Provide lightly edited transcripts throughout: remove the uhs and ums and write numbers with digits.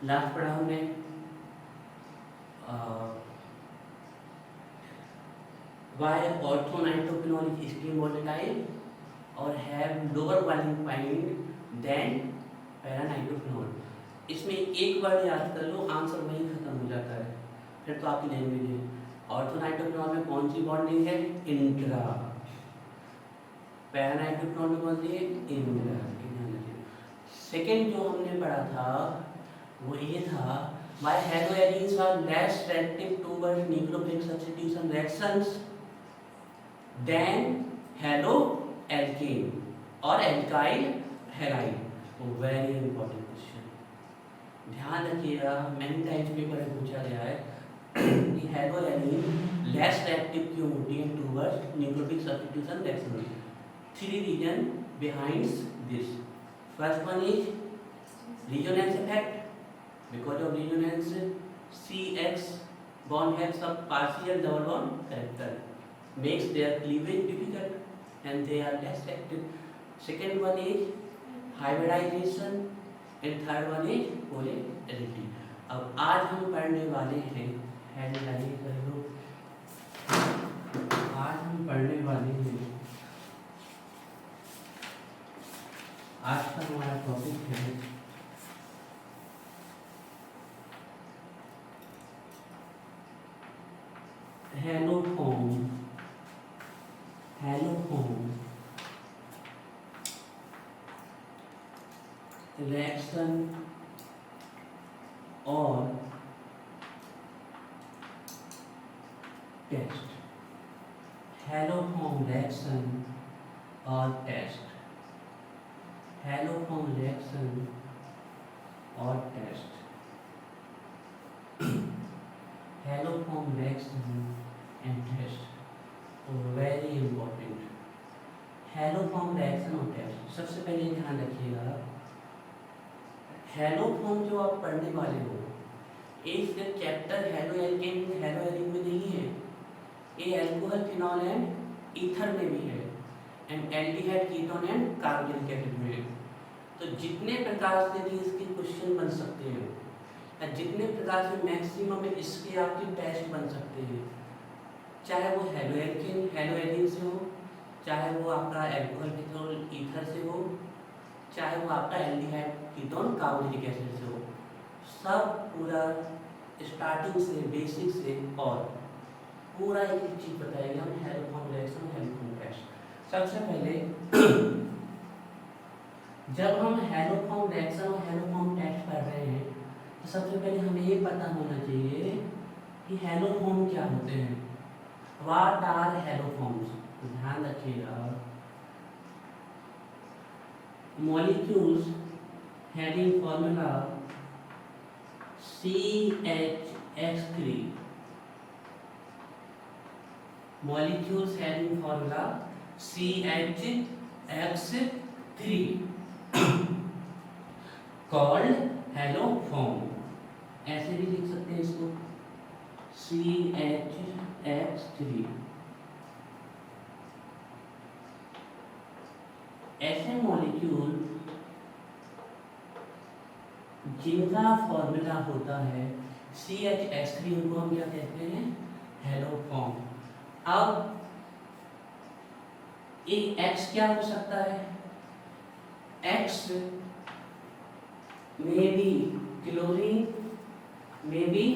Last पढ़ा हमने why orthonitrophenol is extreme volatile और have lower boiling point than paranitrophenol. इसमें एक वर्ड याद कर लो, आंसर वहीं खत्म हो जाता है, फिर तो आपकी लैंग्वेज है। ऑर्थोनाइट्रोफिनॉल में कौन सी बॉन्डिंग है? इंट्रा। पैरानाइट्रोफिनॉल में कौन सी है? इंट्रा। सेकेंड जो हमने पढ़ा था वो ये था why halogens are less reactive towards nucleophilic substitution reactions than haloalkane और alkyl halide। Very important question, ध्यान रखिएगा, मैनी टाइम्स पेपर में पूछा गया है कि हेलोएलिन लेस रिएक्टिव क्यों होती है towards nucleophilic substitution reaction. Three reason behind this. First one is resonance effect, because of resonance CX bond have some partial double bond character, makes their cleavage difficult and they are less active. Second one is hybridization and third one is polarity. अब आज हम पढ़ने वाले हैं आज हम पढ़ने वाले हैं, आज का हमारा टॉपिक है हैलोफॉर्म। हैलोफॉर्म रिएक्शन और टेस्ट। हैलोफॉर्म रिएक्शन और टेस्ट। हैलोफॉर्म रिएक्शन और test. Haloform reaction and test very important. Haloform reaction और टेस्ट, सबसे पहले ध्यान रखिएगा, हैलोफॉर्म जो आप पढ़ने वाले हो एक चैप्टर हैलोएल्केन हैलोएलिन में नहीं है, ये अल्कोहल फिनॉल एंड ईथर में भी है and aldehyde ketone and carbonic acid में है। तो जितने प्रकार से भी इसके क्वेश्चन बन सकते हैं, जितने प्रकार से मैक्सिमम इसके आपके टेस्ट बन सकते हैं, चाहे वो हैलोएल्केन हैलोएलिन से हो, चाहे वो आपका अल्कोहल फिनॉल ईथर से हो, चाहे वो आपका एल्डिहाइड कीटोन कार्बोनिक एसिड से हो, सब पूरा स्टार्टिंग से बेसिक से और पूरा एक एक चीज बताएंगे हम हैलोफॉर्म रिएक्शन हैलोफॉर्म टेस्ट। सबसे पहले जब हम हैलोफॉर्म रिएक्शन और हैलोफॉर्म टेस्ट कर रहे हैं तो सबसे पहले हमें ये पता होना चाहिए कि हैलोफॉर्म क्या होते हैं, व्हाट आर हैलोफॉर्म्स। ध्यान रखिएगा, molecules having formula CHX3, molecules having formula CHX3 called haloform। ऐसे भी लिख सकते हैं इसको CHX3। ऐसे मॉलिक्यूल जिनका फॉर्मूला होता है CHX3, उनको हम क्या कहते हैं? हैलोफॉर्म। अब एक X क्या हो सकता है? X में भी क्लोरीन, में भी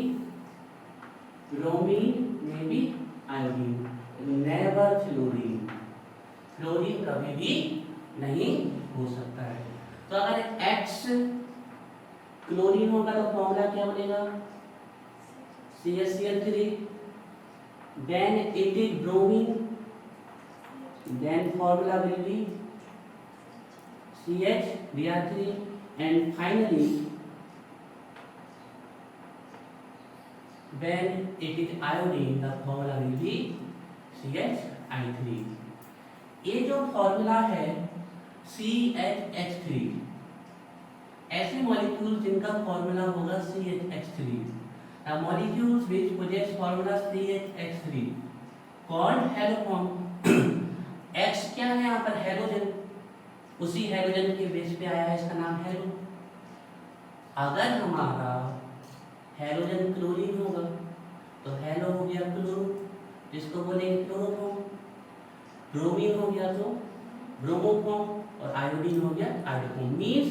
ब्रोमीन, में भी आयोडीन, नेवर फ्लोरीन। फ्लोरीन कभी भी नहीं हो सकता है। तो अगर X क्लोरीन होगा तो फॉर्मूला क्या बनेगा? CHCl3, then it is bromine, then formula will be CH3, and finally when it is iodine the formula will be CHI3। ये जो फॉर्मूला है CHX3, ऐसे मॉलिक्यूल जिनका फॉर्मूला होगा CHX3, molecules which possess formula CHX3 called haloform। X क्या है यहाँ पर? हैलोजन, उसी हैलोजन के बेस पे आया है, इसका नाम हैलो। अगर हमारा हैलोजन क्लोरीन होगा तो हैलो हो गया क्लोरो, जिसको बोलेंगे क्लोरोफॉर्म। ब्रोमीन हो गया तो ब्रोमोफॉर्म, और आयोडीन हो गया आयोडोफॉर्म। मीन्स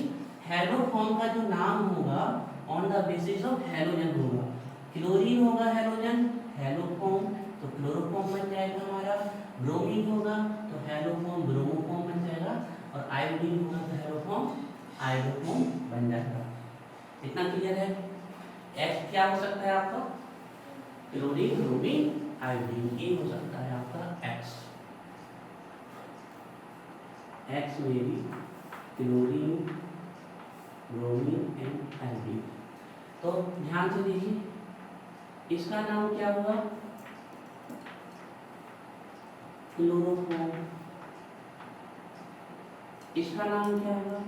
हैलोफॉर्म का जो नाम होगा on the basis of halogen होगा। क्लोरीन होगा हैलोजन, हैलोफॉर्म तो क्लोरोफॉर्म बन जाएगा हमारा। ब्रोमीन होगा तो हैलोफॉर्म ब्रोमोफॉर्म बन जाएगा, और आयोडीन होगा तो हैलोफॉर्म आयोडोफॉर्म बन जाएगा। इतना क्लियर है? एक्स क्या हो सकता है आपका? क्लोरीन, ब्रोमीन, आयोडीन, ये हो सकता है आपका एक्स। एक्स में भी क्लोरीन, ब्रोमीन एंड आयोडीन। तो ध्यान से देखिए, इसका नाम क्या हुआ? क्लोरोफॉर्म। इसका नाम क्या होगा?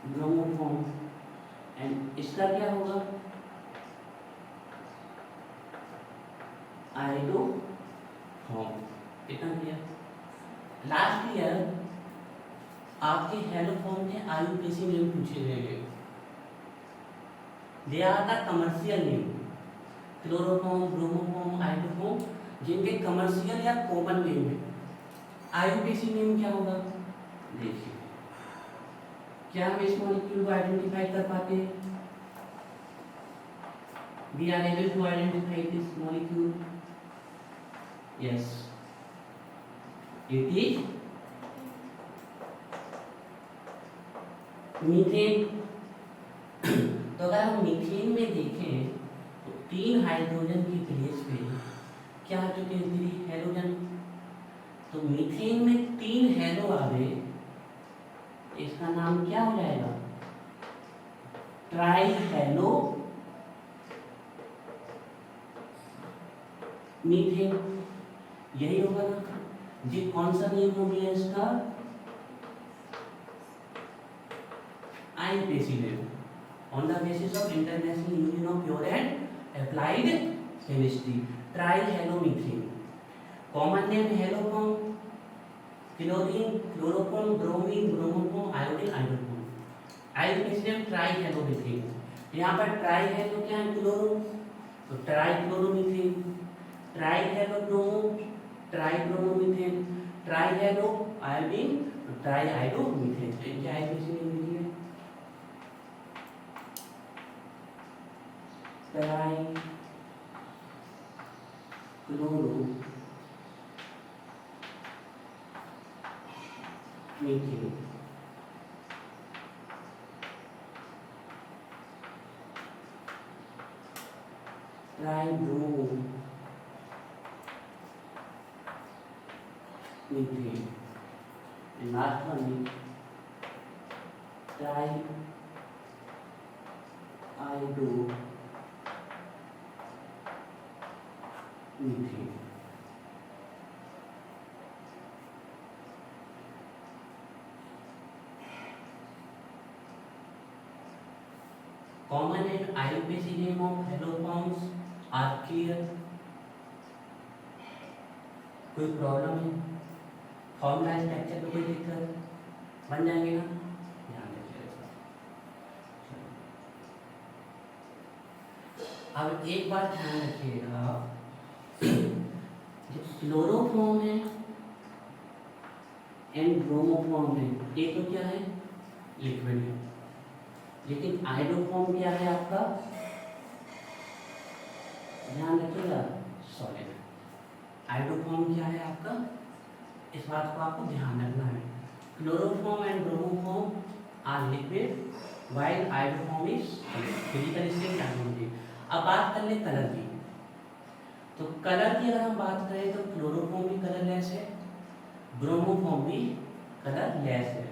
ब्रोमोफॉर्म। एंड इसका क्या होगा? आयोडोफॉर्म। कितना क्लियर? लास्ट ईयर आपके हैलोफॉर्म के आईयूपीएसी नेम पूछे गए। They are the commercial name, chloroform, bromoform, iodoform, जिनके कमर्शियल या कॉमन नेम है। आईयूपीएसी नेम क्या होगा? देखिए, क्या हम इस मॉलिक्यूल को आइडेंटिफाई कर पाते हैं? We are able to identify this molecule. Yes, it is methane. तो अगर हम मीथेन में देखें तो 3 हाइड्रोजन की प्लेस पे क्या आ चुके हैं? 3 हैलोजन। तो मीथेन में 3 हैलो आ गए, इसका नाम क्या हो जाएगा? Try hello methane. यही होगा ना जी? कौन सा नेम हो गया इसका? IUPAC name on the basis of international union of pure and applied chemistry, trihalomethane. Common name haloform, chlorine, chloroform, bromine, bromoform, iodine, iodoform. IUPAC name trihalomethane. यहाँ पर tri है तो क्या है? Chloro, तो trichloromethane. Tri halo bromo, tribromomethane. Tri halo iodine, triiodomethane. तो इनके IUPAC name लिखिए, trichloromethane. Tribromomethane. and last one is triiodo methane. Common and IUPAC name of haloforms are clear. कोई problem है? Formula structure में कोई दिक्कत? बन जाएंगे ना? ध्यान रखिएगा। अब एक बात ध्यान रखिएगा, जो क्लोरोफॉर्म है एंड ब्रोमोफॉर्म है, ये तो क्या है? लिक्विड है। लेकिन आयोडोफॉर्म क्या है आपका? ध्यान रखिएगा, सॉलिड। आयोडोफॉर्म क्या है आपका? इस बात को आपको ध्यान रखना है। Chloroform and bromoform are liquid while iodoform is solid. Physical state क्या होगी? अब बात कर ले कलर की। तो कलर की अगर हम बात करें तो क्लोरोफॉर्म भी कलरलेस है, ब्रोमोफॉर्म भी कलरलेस है।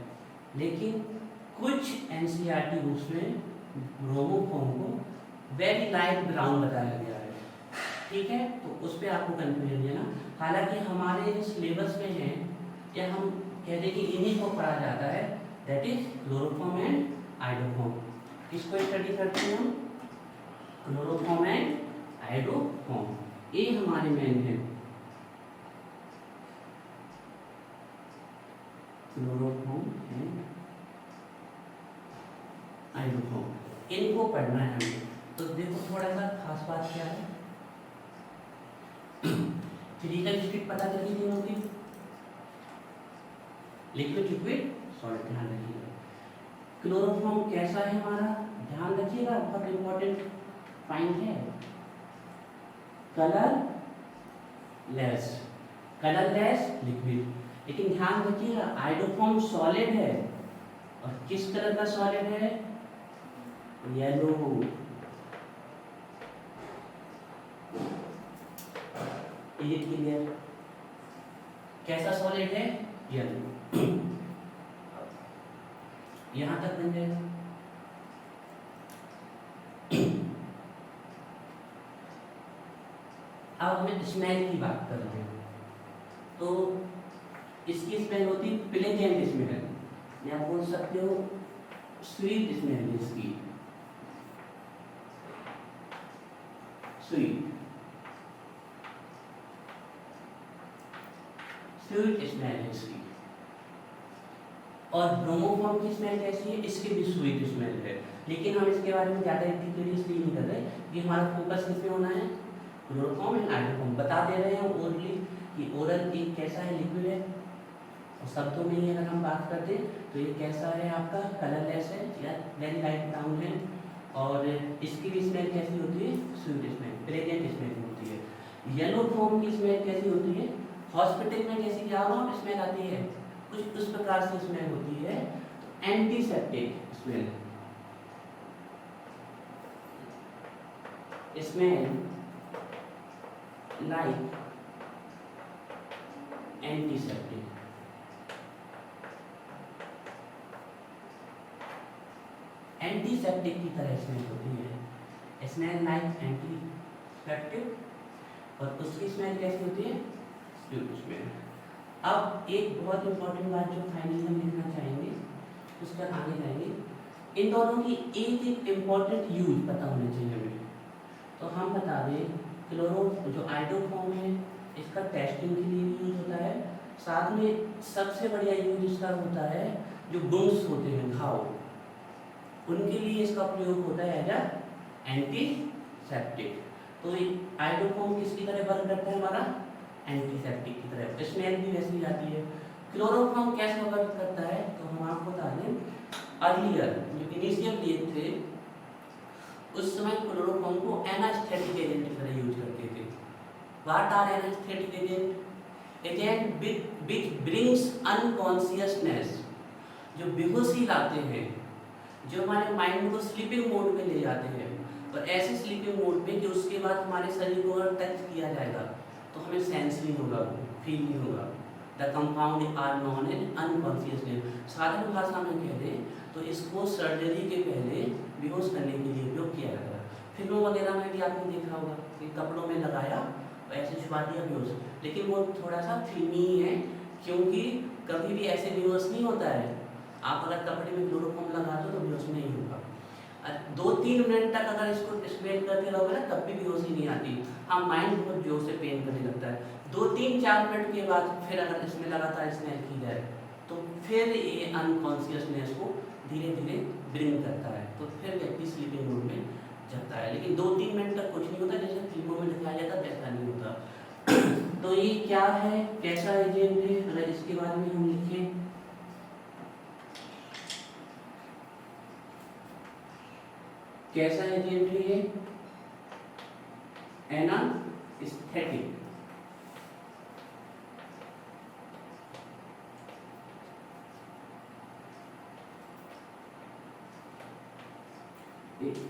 लेकिन कुछ एनसीईआरटी बुक्स में ब्रोमोफॉर्म को वेरी लाइट ब्राउन बताया गया है। ठीक है, तो उस पर आपको कंफ्यूजन है ना। हालांकि हमारे जो सिलेबस में है, या हम कहते हैं कि इन्हीं को पढ़ा जाता है, that is chloroform and iodoform. किसको स्टडी करते हैं हम? क्लोरोफॉर्म एंड आयोडोफॉर्म, ये हमारे मेन है। क्लोरोफॉर्म एंड आइडोफॉर्म, इनको पढ़ना है हमें। तो देखो थोड़ा सा खास बात क्या है, फिजिकल स्टेट पता चली नहीं होती, लिक्विड लिक्विड सॉलिड, ध्यान रखिएगा। क्लोरोफॉर्म कैसा है हमारा, ध्यान रखिएगा, बहुत इंपॉर्टेंट पॉइंट है। कलरलेस, कलरलेस लिक्विड, लेकिन ध्यान रखिएगा आइडोफॉर्म सॉलिड है, और किस तरह का सॉलिड है, येलो। ये क्लियर, कैसा सॉलिड है, येलो। यहां तक बन जाएगा। अब हम स्मेल की बात कर रहे हैं, तो इसकी स्मेल होती है प्लेजेंट स्मेल, या आप बोल सकते हो स्वीट स्मेल, इसकी स्वीट स्वीट स्मेल है इसकी। और ब्रोमोफॉर्म की स्मेल कैसी है, इसकी भी स्वीट स्मेल है, लेकिन हम इसके बारे में ज़्यादा इसलिए नहीं कर रहे कि हमारा फोकस किस पे होना है, क्लोरोफॉर्म एंड आइडोफॉर्म। बता दे रहे हैं ओरली कि ओरल एक कैसा है, लिक्विड है, और शब्दों में ही अगर हम बात कर दें तो ये कैसा है आपका, कलरलेस है या वेरी लाइट ब्राउन है, और इसकी भी स्मेल कैसी होती है, स्वीट स्मेल, प्लेजेंट स्मेल होती है। येलो फॉर्म की स्मेल कैसी होती है, हॉस्पिटल में जैसी जाओ स्मेल आती है, कुछ उस प्रकार से स्मेल होती है, antiseptic smell, smell like antiseptic, antiseptic की तरह स्मेल होती है, स्मेल लाइक एंटीसेप्टिक, और उसकी स्मेल कैसी होती है, स्मेल। अब एक बहुत इंपॉर्टेंट बात जो फाइनली हम लिखना चाहेंगे, उस पर आगे जाएंगे, इन दोनों की एक एक इम्पॉर्टेंट यूज पता होना चाहिए हमें। तो हम बता दें, क्लोरो जो आइडोफॉर्म है इसका टेस्टिंग के लिए यूज होता है, साथ में सबसे बढ़िया यूज इसका होता है जो बुन्स होते हैं, घाव, उनके लिए इसका प्रयोग होता है एज अ एंटीसेप्टिक। तो आइडोफॉर्म किसकी तरह वर्क करता है हमारा, एंटीसेप्टिक की तरह, स्मेल भी वैसी जाती है। क्लोरोफॉर्म कैसे वर्क करता है, तो हम आपको बता दें, अर्लियर जो इनिशियल डेज थे उस समय क्लोरोफॉर्म को एनास्थेटिक एजेंट की तरह यूज करते थे। What are anaesthetic agent, agent which brings unconsciousness, जो बेहोशी लाते हैं, जो हमारे माइंड को स्लीपिंग मोड में ले जाते हैं, और ऐसे स्लीपिंग मोड में कि उसके बाद हमारे शरीर को अगर टच किया जाएगा तो हमें सेंस नहीं होगा, फील नहीं होगा। The compound are known as unconsciousness, साधारण भाषा में कह दें तो इसको सर्जरी के पहले बेहोश करने के लिए उपयोग किया जाता है। फिल्मों वगैरह में भी आपने देखा होगा कि कपड़ों में लगाया और ऐसे छुपा दिया बेहोश, लेकिन वो थोड़ा सा फिल्मी ही है, क्योंकि कभी भी ऐसे बेहोश नहीं होता है। आप अगर कपड़े में क्लोरोफॉर्म लगा दो तो बेहोश नहीं होगा। 2-3 मिनट तक अगर इसको स्प्रे करते रहोगे ना तब भी बेहोशी नहीं आती। हाँ, माइंड बहुत जोर से पेन करने लगता है। 2-3-4 मिनट के बाद फिर अगर इसमें लगातार स्मेल की जाए तो फिर ये अनकॉन्शियसनेस को धीरे धीरे ब्रिंग करता है, तो फिर व्यक्ति स्लीपिंग मोड में जाता है। लेकिन 2-3 मिनट तक कुछ नहीं होता, जैसे फिल्मों में दिखाया जाता है वैसा नहीं होता। तो ये क्या है, कैसा एजेंट है, अगर इसके बारे में हम लिखें, कैसा एजेंट है ये, एनास्थेटिक,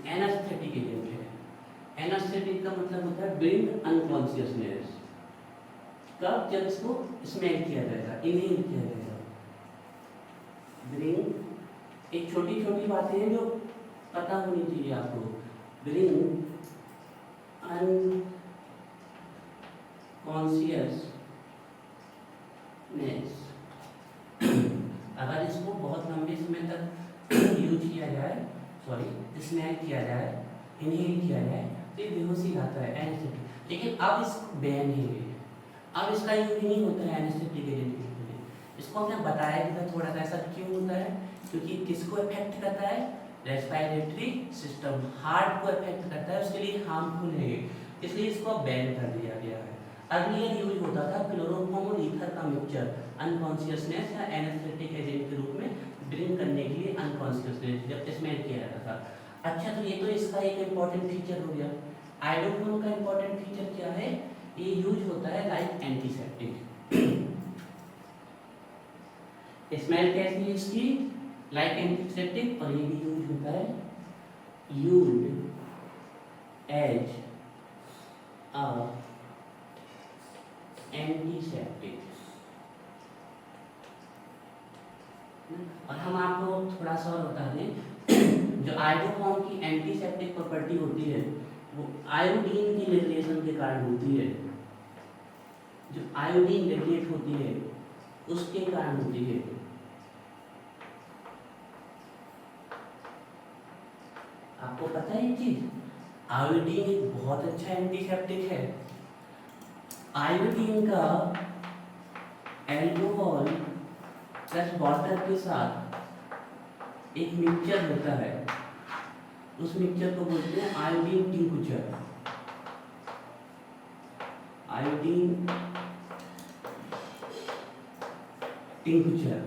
एनास्थेटिक एजेंट है। एनास्थेटिक का मतलब होता है ब्रिंग अनकॉन्शियसनेस। कब, जब इसको स्मेल किया जाएगा, इनहेल किया जाएगा। ब्रिंग, एक छोटी छोटी बातें हैं जो पता होनी चाहिए आपको। ब्रिंग अनकॉन्शियसनेस, अगर इसको बहुत लंबे समय तक यूज किया जाए, स्मेल किया जाए, इनहेल किया जाए तो ये बेहोशी लाता है, एनेस्थेटिक। लेकिन अब इसको बैन है, अब इसका यूज नहीं होता है एनेस्थेटिक एजेंट के लिए। इसको इसको हमने बताया भी था थोड़ा सा, ऐसा क्यों होता है, क्योंकि किसको इफेक्ट करता है, रेस्पिरेटरी सिस्टम, हार्ट को इफेक्ट करता है, उसके लिए हार्मफुल है, इसलिए इसको बैन कर दिया गया है। अर्लियर यूज होता था क्लोरोफॉर्म और ईथर का मिक्सचर अनकॉन्शियसनेस या एनेस्थेटिक एजेंट के रूप में ड्रिंक करने के लिए, अनकॉन्शियसनेस जब स्मेल किया जाता था। अच्छा, तो ये तो इसका एक इम्पॉर्टेंट फीचर हो गया। आयोडोफोन का इम्पॉर्टेंट फीचर क्या है, ये यूज होता है लाइक एंटीसेप्टिक। स्मेल कैसी है इसकी, लाइक एंटीसेप्टिक, और ये भी यूज होता है यूज्ड एज अ एंटीसेप्टिक। और हम आपको थोड़ा सा और बता दें, जो आयोडोफॉर्म की एंटीसेप्टिक प्रॉपर्टी होती है वो आयोडीन की रेडिएशन के कारण होती है, जो आयोडीन रेडिएट होती है उसके कारण होती है। आपको पता है ये चीज, आयोडीन एक बहुत अच्छा एंटीसेप्टिक है। आयोडीन का एल्कोहल प्लस वाटर के साथ एक मिक्सचर होता है, उस मिक्सचर को बोलते हैं आयोडीन टिंकुचर। आयोडीन टिंकुचर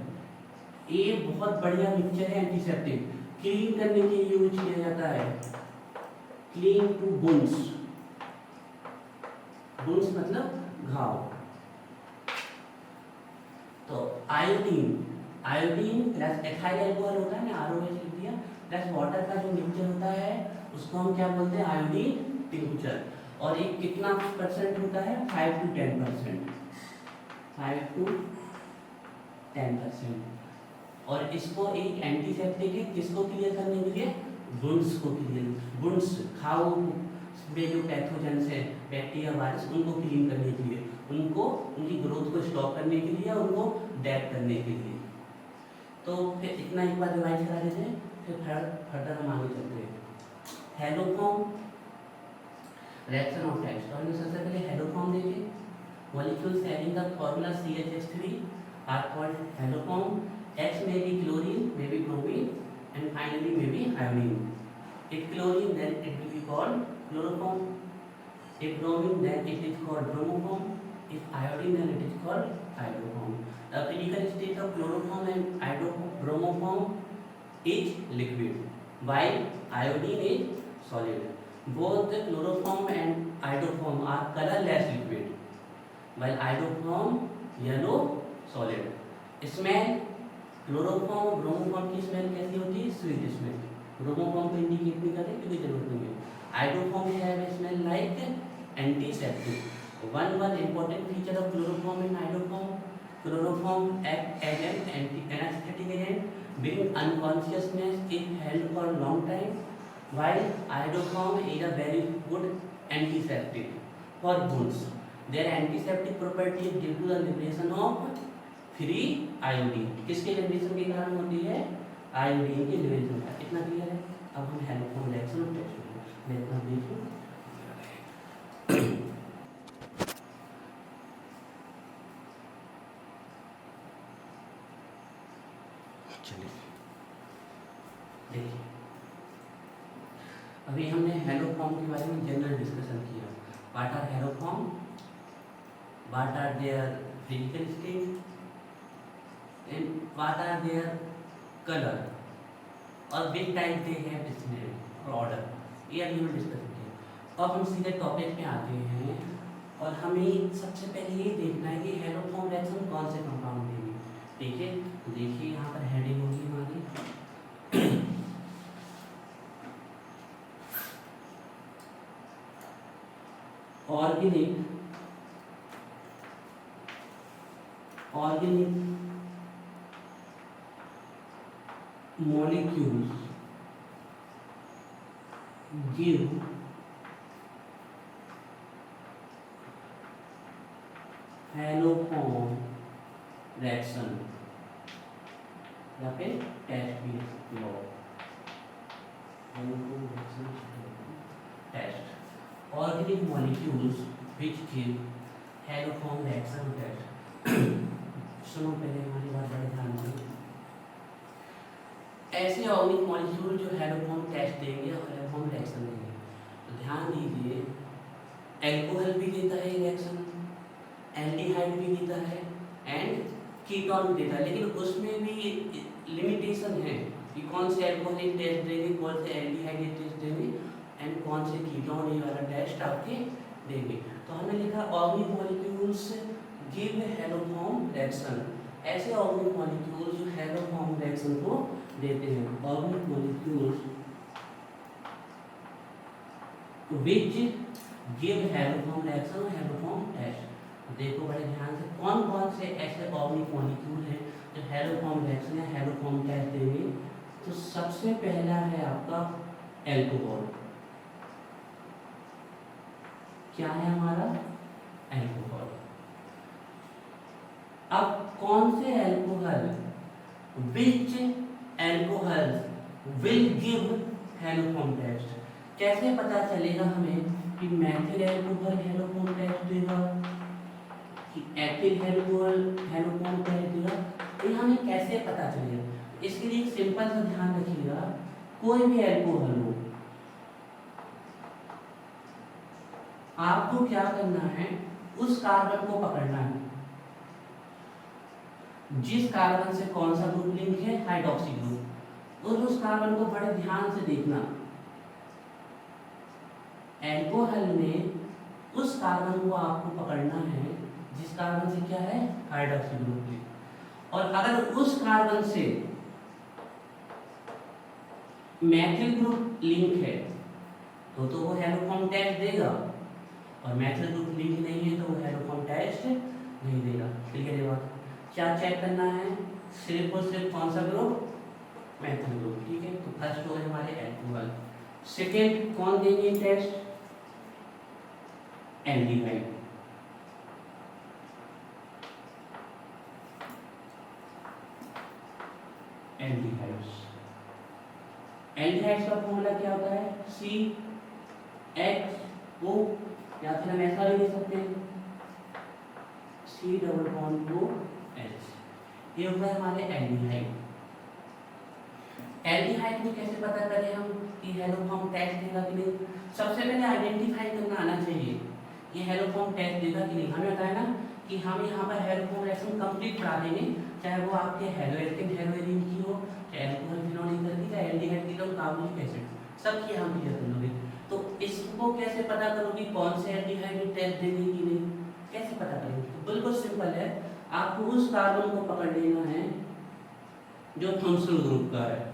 ये बहुत बढ़िया मिक्सचर है एंटीसेप्टिक, क्लीन करने के लिए यूज किया जाता है, क्लीन टू वुंड्स, वुंड्स मतलब घाव। तो आयोडीन प्लस एथाइल अल्कोहल होता है ना, आरओएच लिख दिया, प्लस वाटर का जो मिक्सचर होता है उसको हम क्या बोलते हैं, आयोडीन टिंकुचर। और ये कितना परसेंट होता है, 5 to 10%, 5 to 10%। और इसको एक एंटीसेप्टिक है, किसको क्लियर करने के लिए, वुंड्स को क्लियर, वुंड्स घाव में जो पैथोजेंस है, बैक्टीरिया वायरस, उनको क्लीन करने के लिए, उनको उनकी ग्रोथ को स्टॉप करने के लिए, उनको डेड करने के लिए। तो फिर इतना एक बार रिवाइज करा देते हैं, फिर फर्दर हम आगे चलते हैं। हेलोफॉर्म रिएक्शन ऑफ टेक्स्ट, और सबसे पहले हेलोफॉर्म देखिए, molecules having the formula CH3 are called haloform. X may be chlorine, may be bromine, and finally may be iodine. If chlorine, then it will be called chloroform. If bromine, then it is called bromoform. If iodine, then it is called iodoform. The physical state of chloroform and bromoform is liquid, while iodine is solid. Both the chloroform and iodoform are colorless liquid, while iodoform yellow solid. Smell, chloroform bromoform की smell कैसी होती है, sweet smell. Bromoform को indicate नहीं करने की कोई जरूरत नहीं है। Iodoform have a smell like antiseptic. One important feature of chloroform and iodoform, chloroform act as an anaesthetic agent, bring unconsciousness if held for long time, while iodoform is a very good antiseptic for wounds. Their antiseptic property is due to the liberation of free iodine. किसके liberation के कारण होती है, iodine के liberation का। इतना clear है। अब हम हेलोफॉर्म रिएक्शन और टेस्ट देखना देखिए। चलिए देखिए, अभी हमने हेलोफॉर्म के बारे में जनरल डिस्कशन किया। What are haloform, what are their physical state, and what are their color और which type they have smell और order, ये अभी हम डिस्कस किया। अब हम सीधे टॉपिक पे आते हैं, और हमें सबसे पहले ये देखना है कि हेलोफॉर्म रिएक्शन कौन से कंपाउंड देंगे। ठीक है, देखिए यहाँ पर हेडिंग होगी हमारी organic molecules give haloform reaction, या फिर टेस्ट भी लो, test organic molecules which give haloform reaction test. सुनो पहले हमारी बात ऐसे ऑर्गेनिक मॉलिक्यूल जो हेलोफॉर्म टेस्ट देंगे और हेलोफॉर्म रिएक्शन देंगे। तो ध्यान दीजिए, एल्कोहल भी देता है रिएक्शन, एल्डिहाइड भी देता है एंड कीटोन भी देता है, लेकिन उसमें भी लिमिटेशन है कि कौन से एल्कोहलिक टेस्ट देंगे, कौन से एल्डिहाइड टेस्ट देंगे एंड कौन से कीटोन ये वाला टेस्ट आपके देंगे। तो हमने लिखा organic molecules give haloform reaction, ऐसे ऑर्गेनिक मॉलिक्यूल जो हेलोफॉर्म रिएक्शन को देते हैं। Organic molecules which give haloform reaction और हेलोफॉर्म टेस्ट। देखो बड़े ध्यान से, कौन कौन से ऐसे ऑर्गेनिक मॉलिक्यूल हैं जो हेलोफॉर्म रिएक्शन या हेलोफॉर्म टेस्ट देंगे। तो सबसे पहला है आपका एल्कोहल। क्या है हमारा? एल्कोहल। अब कौन से alcohol, which alcohol will give haloform test, कैसे पता चलेगा हमें कि मैथिल एल्कोहल हेलोफॉर्म टेस्ट देगा कि एथिल एल्कोहल हेलोफॉर्म टेस्ट देगा, ये हमें कैसे पता चलेगा? इसके लिए एक सिंपल सा ध्यान रखिएगा, कोई भी एल्कोहल हो, आपको क्या करना है, उस कार्बन को पकड़ना है जिस कार्बन से कौन सा ग्रुप लिंक है, हाइड्रोक्सी ग्रुप, और उस कार्बन को बड़े ध्यान से देखना। एल्कोहल में उस कार्बन को आपको पकड़ना है जिस कार्बन से क्या है, हाइड्रोक्सी ग्रुप लिंक, और अगर उस कार्बन से मैथिल ग्रुप लिंक है तो वो हेलोफॉर्म टेस्ट देगा, और मैथिल ग्रुप लिंक नहीं है तो वो हेलोफॉर्म टेस्ट नहीं देगा। क्लियर है बात? क्या चेक करना है, सिर्फ और सिर्फ कौन सा ग्रुप, मैथिल ग्रुप। ठीक है, तो फर्स्ट हो गए हमारे एल्कोहल। सेकेंड कौन देंगे टेस्ट, एल्डिहाइड। एल्डिहाइड्स, एल्डिहाइड्स का फॉर्मूला क्या होता है, CHO, या फिर हम ऐसा भी लिख सकते हैं C++OH। ये होता है हमारे एल्डिहाइड। एल्डिहाइड को कैसे पता करें हम कि हेलोफॉर्म टेस्ट देगा कि नहीं? सबसे पहले आइडेंटिफाई करना आना चाहिए ये हेलोफॉर्म टेस्ट देगा कि नहीं। हमें बताया ना कि हम यहाँ पर हेलोफॉर्म रिएक्शन कंप्लीट करा देंगे, चाहे वो आपके हेलोएल्केन हेलोएरीन की हो, चाहे अल्कोहल फिनोल ईथर की, चाहे एल्डिहाइड की, तो कार्बोनिक एसिड, सबकी हम क्लियर कर लोगे। तो इसको कैसे पता करोगे कौन से एल्डिहाइड टेस्ट देंगे कि नहीं, कैसे पता करेंगे? तो बिल्कुल सिंपल है, आपको उस कार्बन को पकड़ लेना है जो फंक्शनल ग्रुप का है।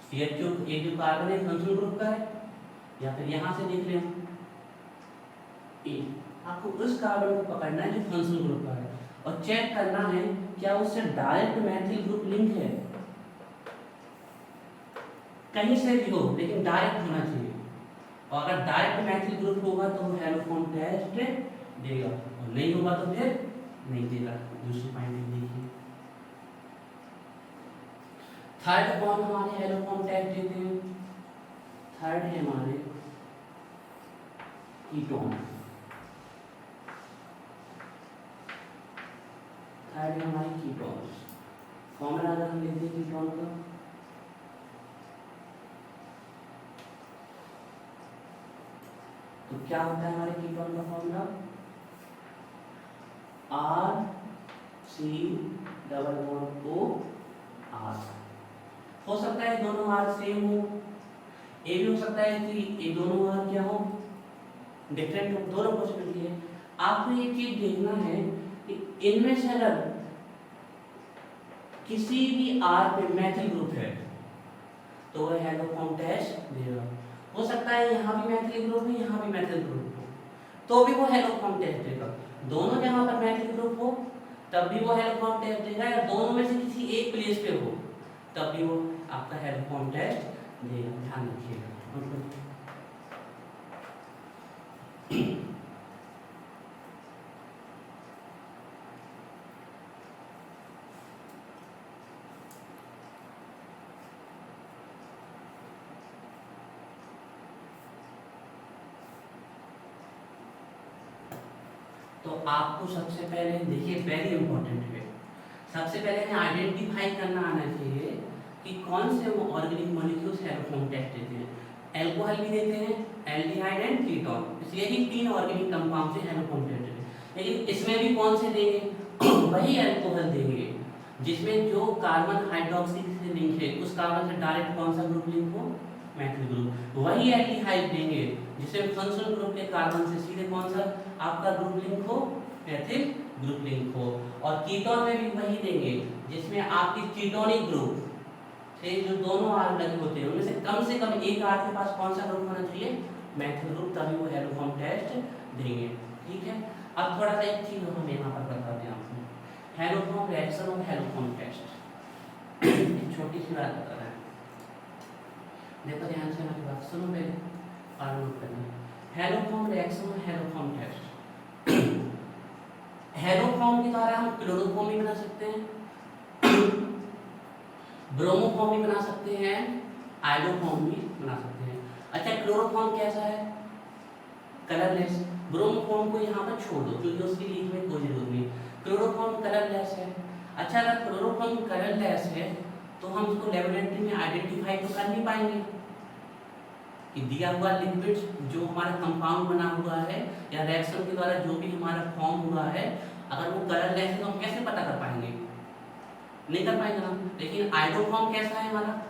CHO एक जो कार्बन है फंक्शनल ग्रुप का है, या फिर यहाँ से देख लें ए, आपको उस कार्बन को पकड़ना है जो फंक्शनल ग्रुप का है, और चेक करना है क्या उससे डायरेक्ट मैथिल ग्रुप लिंक है। कहीं से भी हो लेकिन डायरेक्ट होना चाहिए, और अगर डायरेक्ट मैथिल ग्रुप होगा तो वो हेलोफॉर्म टेस्ट देगा, और नहीं होगा तो फिर नहीं देगा। दूसरी पॉइंट देखिए, थर्ड कौन हमारे हेलोफॉर्म टेस्ट देते हैं, थर्ड है हमारे कीटोन। थर्ड है हमारे कीटोन। फॉर्मूला अगर हम लिखते हैं कीटोन का, तो क्या होता है हमारे कीटोन का फॉर्मूला, RC++OR। हो सकता है दोनों R सेम हो, ये भी हो सकता है कि ये दोनों R क्या हो, डिफरेंट हो, दोनों पॉसिबिलिटी है। आपको ये चीज देखना है कि इनमें से अगर किसी भी R पे मैथिल ग्रुप है तो वह हेलोफॉर्म टेस्ट देगा। हो सकता है यहाँ भी मैथिल ग्रुप है, यहाँ भी मैथिल ग्रुप हो, तो भी वो हेलोफॉर्म टेस्ट देगा। दोनों जगह पर मैथिल ग्रुप हो तब भी वो हेलोफॉर्म टेस्ट देगा, या दोनों में से किसी एक प्लेस पे हो तब भी वो आपका हेलोफॉर्म टेस्ट देगा। ध्यान रखिएगा। तो आपको सबसे पहले देखिए, वेरी इंपॉर्टेंट है, सबसे पहले हमें आइडेंटिफाई करना आना चाहिए कि कौन से ऑर्गेनिक मॉलिक्यूल्स हैलोफॉर्म टेस्ट देते हैं। एल्कोहल भी देते हैं, एल्डिहाइड एंड कीटोन, इसलिए ही 3 ऑर्गेनिक कंपाउंड से हैलोफॉर्म टेस्ट देते हैं। लेकिन इसमें भी कौन से देंगे वही एल्कोहल देंगे जिसमें जो कार्बन हाइड्रोक्सी से लिंक है, उस कार्बन से डायरेक्ट कौन सा ग्रुप लिंक हो, मैथिल ग्रुप। वही एल्डिहाइड देंगे जिसमें फंक्शनल ग्रुप के कार्बन से सीधे कौन सा आपका ग्रुप लिंक हो, मैथिल ग्रुप लिंक हो। और कीटोन में भी वही देंगे जिसमें आपकी कीटोनिक ग्रुप से जो दोनों आर लगे होते हैं उनमें से कम एक आर के पास कौन सा ग्रुप होना चाहिए, मैथिल ग्रुप, तभी वो हैलोफॉर्म टेस्ट देंगे। ठीक है, अब थोड़ा सा एक चीज हम यहाँ पर बता दें आपको, हैलोफॉर्म रिएक्शन और हैलोफॉर्म टेस्ट। एक छोटी सी बात बता रहा है, देखो ध्यान से मेरी बात सुनो पहले और नोट करना। हैलोफॉर्म रिएक्शन और हैलोफॉर्म टेस्ट। हैलोफॉर्म के द्वारा हम क्लोरोफॉर्म भी बना सकते हैं, ब्रोमोफॉर्म भी बना सकते हैं, आयोडोफॉर्म भी बना सकते हैं। अच्छा, क्लोरोफॉर्म कैसा है, कलरलेस। ब्रोमोफॉर्म को यहाँ पर छोड़ दो क्योंकि उसकी लिखने में कोई जरूरत नहीं। क्लोरोफॉर्म कलरलेस है। अच्छा, अगर क्लोरोफॉर्म कलरलेस है तो हम उसको लेबोरेटरी में आइडेंटिफाई तो कर नहीं पाएंगे कि दिया हुआ लिक्विड जो हमारा कंपाउंड बना हुआ है या रिएक्शन के द्वारा जो भी हमारा फॉर्म हुआ है, अगर वो कलरलेस है तो हम कैसे पता कर पाएंगे, नहीं कर पाएंगे ना। लेकिन आयोडोफॉर्म कैसा है हमारा,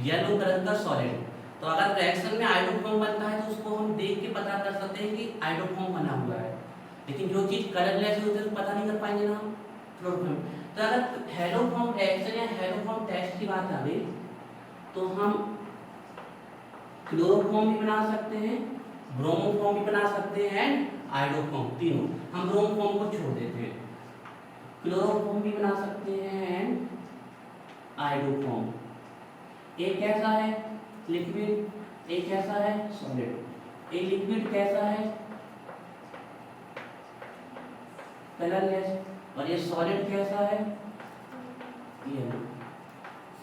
येलो कलर का सॉलिड। तो अगर रिएक्शन में आयोडोफॉर्म बनता है तो उसको हम देख के पता कर सकते हैं कि आयोडोफॉर्म बना हुआ है। लेकिन जो चीज कलरलेस होती है तो पता नहीं कर पाएंगे ना हम क्लोरोफॉर्म। तो अगर हैलोफॉर्म रिएक्शन या हैलोफॉर्म टेस्ट की बात आ गई तो हम क्लोरोफॉर्म भी बना सकते हैं, ब्रोमोफॉर्म भी बना सकते हैं, आयोडोफॉर्म, तीनों। हम ब्रोमोफॉर्म को छोड़ देते हैं, क्लोरोफॉर्म भी बना सकते हैं, आयोडोफॉर्म। एक कैसा है लिक्विड, एक कैसा है सॉलिड। एक लिक्विड कैसा है कलरलेस, और ये सॉलिड कैसा है ये।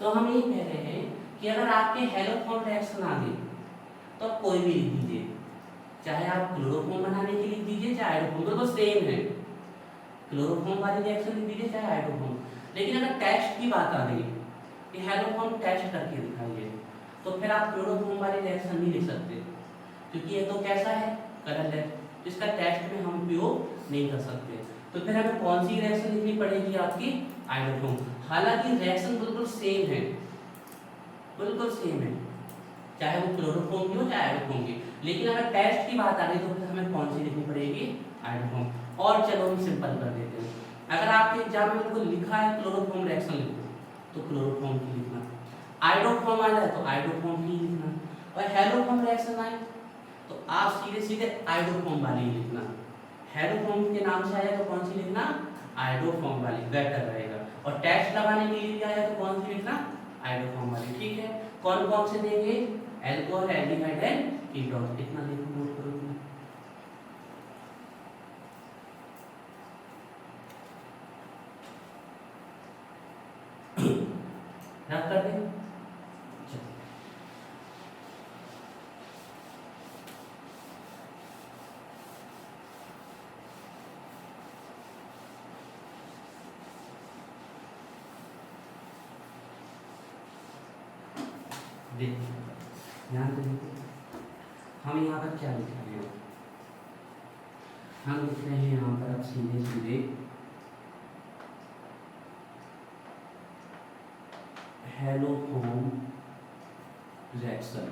तो हम ये कह रहे हैं कि अगर आपके हैलोफॉर्म रिएक्शन आ गई तो आप कोई भी लिख दीजिए, चाहे आप क्लोरोफॉर्म बनाने के लिख दीजिए चाहे आयोडोफॉर्म, तो सेम है। क्लोरोफॉर्म वाली रिएक्शन लिख दीजिए चाहे आयोडोफॉर्म। लेकिन अगर टेस्ट की बात आ गई कि हैलोफॉर्म टेस्ट करके दिखाइए, तो फिर आप क्लोरोफॉर्म वाली रिएक्शन नहीं लिख सकते क्योंकि ये तो कैसा है कलरलेस, इसका टेस्ट में हम उपयोग नहीं कर सकते। तो फिर हमें कौन सी रिएक्शन लिखनी पड़ेगी, आपकी आयोडोफॉर्म। हालांकि रिएक्शन बिल्कुल सेम है, बिल्कुल सेम है, चाहे वो क्लोरोफॉर्म की हो चाहे आयोडोफॉर्म की। लेकिन अगर टेस्ट की बात आ रही तो फिर हमें कौन सी लिखनी पड़ेगी, आयोडोफॉर्म। और चलो हम सिंपल कर देते हैं, अगर आपके एग्जाम में बिल्कुल लिखा है क्लोरोफॉर्म रिएक्शन लिखो तो क्लोरोफॉर्म की लिखना, आयोडोफॉर्म आ जाए तो आयोडोफॉर्म की लिखना, और हैलोफॉर्म रिएक्शन आए तो आप सीधे सीधे आयोडोफॉर्म वाली ही लिखना। हैलोफॉर्म के नाम से आया तो कौन सी लिखना, आयोडोफॉर्म वाली, बेटर रहेगा। और टेस्ट लगाने के लिए आया तो कौन सी लिखना, आयोडोफॉर्म वाली। ठीक है, कौन कौन से देंगे, एल्कोहल, एल्डिहाइड एंड कीटोन। इतना लिखो, नोट करो। रख कर दे, ध्यान से हम यहाँ पर क्या लिख रहे हैं, हम लिख रहे हैं यहाँ पर अब सीधे सीधे हैलोफॉर्म रिएक्शन,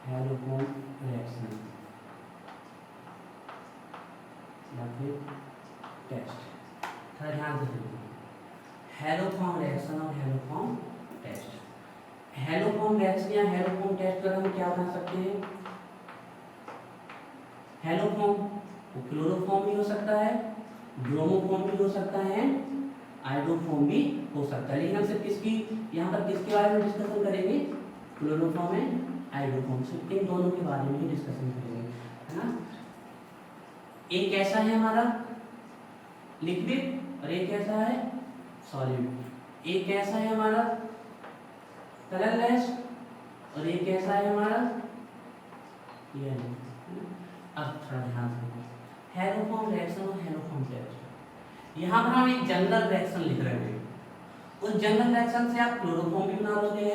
हैलोफॉर्म रिएक्शन या फिर टेस्ट। थोड़ा ध्यान से देखो, हैलोफॉर्म रिएक्शन और हैलोफॉर्म टेस्ट। हैलोफॉर्म रिएक्शन या हैलोफॉर्म टेस्ट कर हम क्या बना सकते हैं, हैलोफॉर्म क्लोरोफॉर्म भी हो सकता है, ब्रोमोफॉर्म भी हो सकता है, आयोडोफॉर्म भी हो सकता है। लेकिन हम सिर्फ किसकी यहाँ पर किसके बारे में डिस्कशन करेंगे, क्लोरोफॉर्म एंड आयोडोफॉर्म, सिर्फ इन दोनों के बारे में ही डिस्कशन करेंगे, है ना। एक कैसा है हमारा लिक्विड और एक कैसा है सॉलिड। एक कैसा है हमारा कलरलेस और एक कैसा है हमारा ये। अब थोड़ा ध्यान से, हैलोफॉर्म रिएक्शन और हैलोफॉर्म टेस्ट। यहाँ पर हम एक जनरल रिएक्शन लिख रहे हैं, उस जनरल रिएक्शन से आप क्लोरोफॉर्म भी बना लोगे,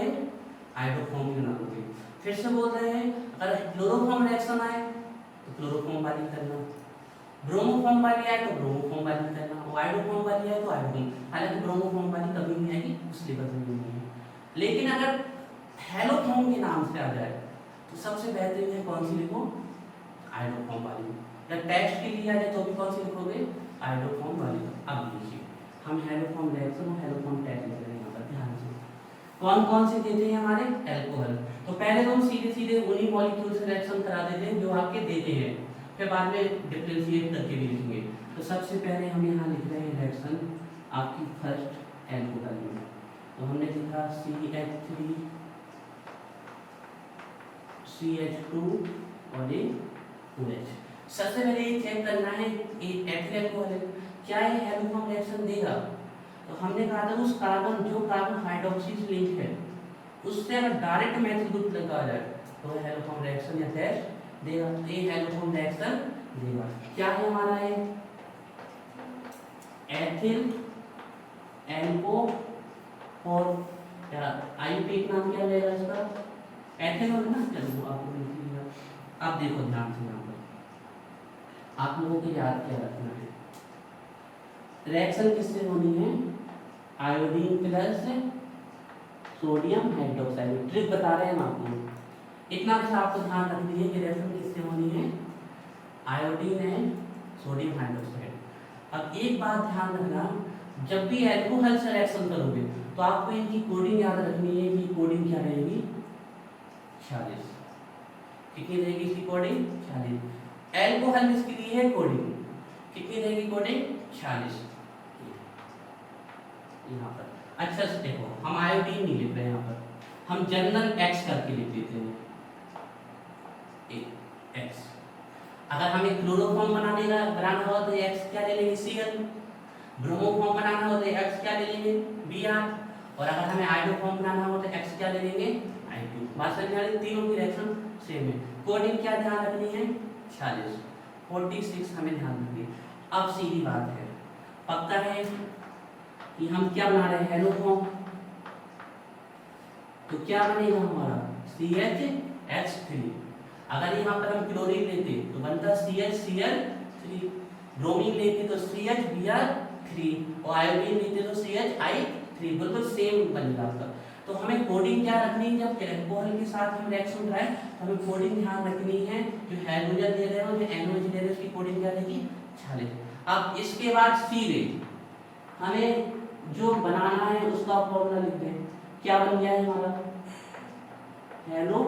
हाइड्रोफॉर्म भी बना लोगे। फिर से बोल रहे हैं, अगर क्लोरोफॉर्म रिएक्शन आए तो क्लोरोफॉर्म वाली करना, ब्रोमोफॉर्म वाली आए तो ब्रोमोफॉर्म वाली करना, और हाइड्रोफॉर्म वाली आए तो हाइड्रोफॉर्म। हालांकि ब्रोमोफॉर्म वाली कभी नहीं आएगी, उस सिलेबस में नहीं है। लेकिन अगर हेलोफॉर्म के नाम से आ जाए तो सबसे बेहतरीन है कौन सी लिखो, हाइड्रोफॉर्म वाली। या टेक्स्ट के लिए आ जाए तो भी कौन सी लिखोगे, हाइड्रोफॉर्म वाली। अब देखिए हम हेलोफॉर्म रिएक्शन और हेलोफॉर्म टेक्स्ट लिख रहे हैं यहाँ पर, ध्यान से। कौन कौन से देते हैं हमारे, एल्कोहल। तो पहले तो हम सीधे सीधे उन्हीं मॉलिक्यूल से रिएक्शन करा देते हैं जो आपके देते हैं, फिर बाद में डिफरेंशिएट करके भी लिखेंगे। तो सबसे पहले हम यहाँ लिख रहे हैं रिएक्शन आपकी फर्स्ट एल्कोहल में। तो हमने लिखा CH3 CH2 और ये OH। सबसे पहले ये चेक करना है ये एथिल एल्कोहल है, क्या ये हेलोफॉर्म रिएक्शन देगा। तो हमने कहा था उस कार्बन जो कार्बन हाइड्रोक्सी से लिंक है उससे अगर डायरेक्ट मेथिल ग्रुप लगा जाए तो हेलोफॉर्म रिएक्शन या टेस्ट देगा। तो ये हेलोफॉर्म रिएक्शन देगा। क्या है हमारा ये एथिल एल्को और क्या आईयूपीएक नाम क्या रहेगा इसका, एथिल और ना। चलो आपको लिख लिया। अब देखो ध्यान से यहाँ पर आप लोगों को याद क्या रखना है, रिएक्शन किससे होनी है, iodine plus sodium hydroxide. Trick बता रहे हैं हम आपको, इतना बस आपको ध्यान रख दीजिए कि रिएक्शन किससे होनी है, आयोडीन एंड सोडियम हाइड्रोक्साइड। अब एक बात ध्यान रखना, जब भी एल्कोहल से रिएक्शन करोगे तो आपको इनकी कोडिंग याद रखनी है कि कोडिंग क्या रहेगी, 46। कितनी रहेगी इसकी कोडिंग, 46। एल्कोहल इसके लिए है कोडिंग कितनी रहेगी, कोडिंग 46 यहाँ पर। अच्छा से देखो हम आयोडीन नहीं लिख रहे हैं यहाँ पर, हम जनरल X करके लिख देते हैं X। अगर हमें क्लोरोफॉर्म बनाना हो तो X क्या ले लेंगे, Cl। ब्रोमोफॉर्म बनाना हो तो X क्या ले लेंगे, Br। और अगर हमें हाइड्रोफॉर्म बनाना हो तो X क्या ले लेंगे, I2। बात समझ में आ रही, तीनों की रिएक्शन सेम है। कोडिंग क्या ध्यान रखनी है, 46 46 हमें ध्यान रखनी है। अब सीधी बात है, पक्का है कि हम क्या बना रहे हैं, हेलोफॉर्म। तो क्या बनेगा हमारा CHH3। अगर यहाँ पर हम क्लोरीन लेते तो बनता CHCl3, ब्रोमीन लेते तो CHBr3 और आयोडीन लेते तो CHI3, बिल्कुल सेम बनेगा आपका। तो हमें कोडिंग क्या रखनी है, जब एल्कोहल के साथ हम रिएक्शन कराएं तो हमें कोडिंग ध्यान रखनी है, जो हाइड्रोजन दे रहे हो जो NOH दे रहे हो उसकी कोडिंग क्या रहेगी, 46। अब इसके बाद सीधे हमें जो बनाना है उसका फॉर्मूला लिख दें, क्या बन गया है हमारा, हेलो